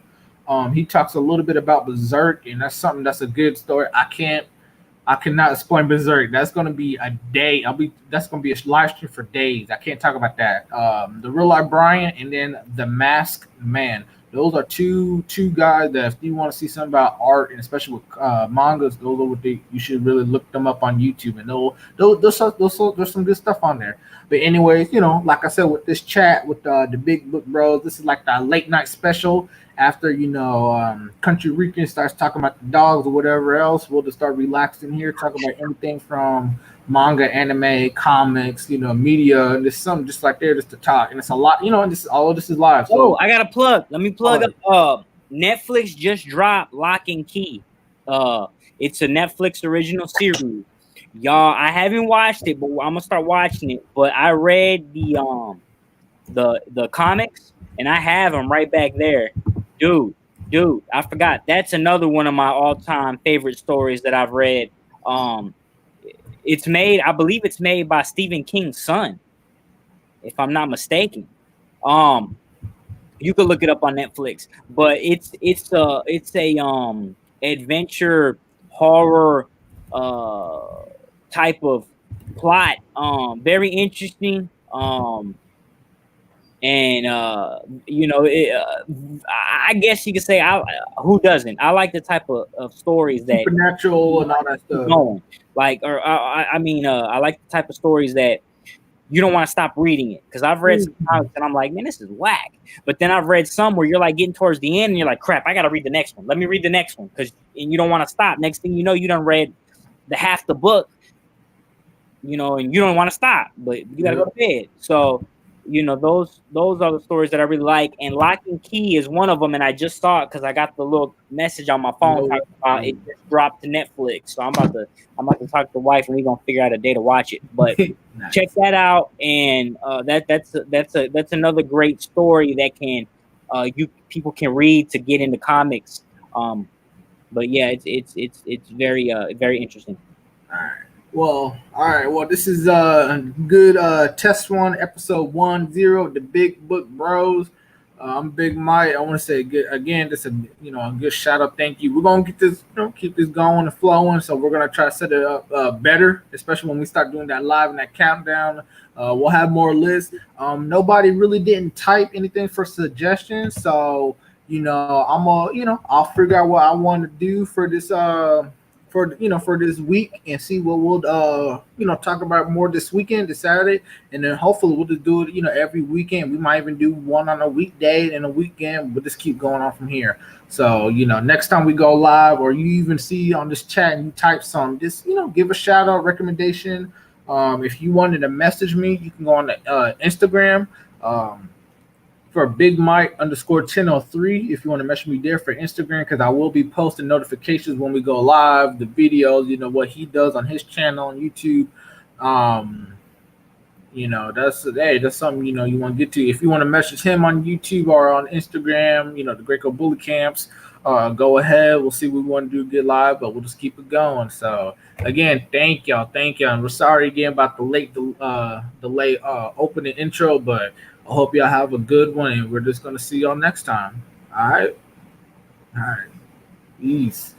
He talks a little bit about Berserk, and that's a good story. I cannot explain Berserk. That's gonna be a day. That's gonna be a live stream for days. I can't talk about that. The Real Life Brian and then the Masked Man. Those are two guys that if you want to see something about art and especially with mangas, those are what you should really look them up on YouTube, and there's some good stuff on there. But anyways, like I said, with this chat with the Big Book Bros, this is like the late night special. After Country Rican starts talking about the dogs or whatever else, we'll just start relaxing here, talking about anything from manga, anime, comics, media, and there's something just like there just to talk. And it's a lot, and all of this is live. So I got a plug. Let me plug up. Netflix just dropped Lock and Key. It's a Netflix original series. Y'all, I haven't watched it, but I'm gonna start watching it. But I read the comics, and I have them right back there. Dude, I forgot. That's another one of my all-time favorite stories that I've read. I believe it's made by Stephen King's son, if I'm not mistaken. You could look it up on Netflix, but it's a adventure horror type of plot. Very interesting. I guess you could say, who doesn't? I like the type of stories that supernatural and all that stuff. I like the type of stories that you don't want to stop reading it, because I've read some comics and I'm like, man, this is whack. But then I've read some where you're like getting towards the end and you're like, crap, I got to read the next one. Let me read the next one, and you don't want to stop. Next thing you know, you done read half the book, and you don't want to stop, but you got to go to bed. So. Those are the stories that I really like, and Lock and Key is one of them. And I just saw it because I got the little message on my phone talking about it just dropped to Netflix. So I'm about to talk to the wife, and we're gonna figure out a day to watch it. But nice. Check that out, and that's another great story that people can read to get into comics. But yeah, it's very very interesting. All right. Well, all right. Well, this is a good test one, episode 10, the Big Book Bros. I'm Big Mike. I want to say good again. Just a good shout out. Thank you. We're gonna get this, keep this going and flowing. So we're gonna try to set it up better, especially when we start doing that live and that countdown. We'll have more lists. Nobody really didn't type anything for suggestions, so I'll figure out what I want to do for this for this week and see what we'll talk about more this weekend, this Saturday, and then hopefully we'll just do it every weekend. We might even do one on a weekday and a weekend. We'll just keep going on from here. So next time we go live, or you even see on this chat and you type something, just give a shout out, recommendation. If you wanted to message me, you can go on the Instagram for Big Mike _1003 if you want to message me there for Instagram, because I will be posting notifications when we go live, the videos, what he does on his channel on YouTube. That's something you want to get to. If you want to message him on YouTube or on Instagram, the Greco Bully Camps, go ahead. We'll see what we want to do, get live, but we'll just keep it going. So again, thank y'all, and we're sorry again about the late opening intro, but I hope y'all have a good one, and we're just gonna see y'all next time. All right, peace.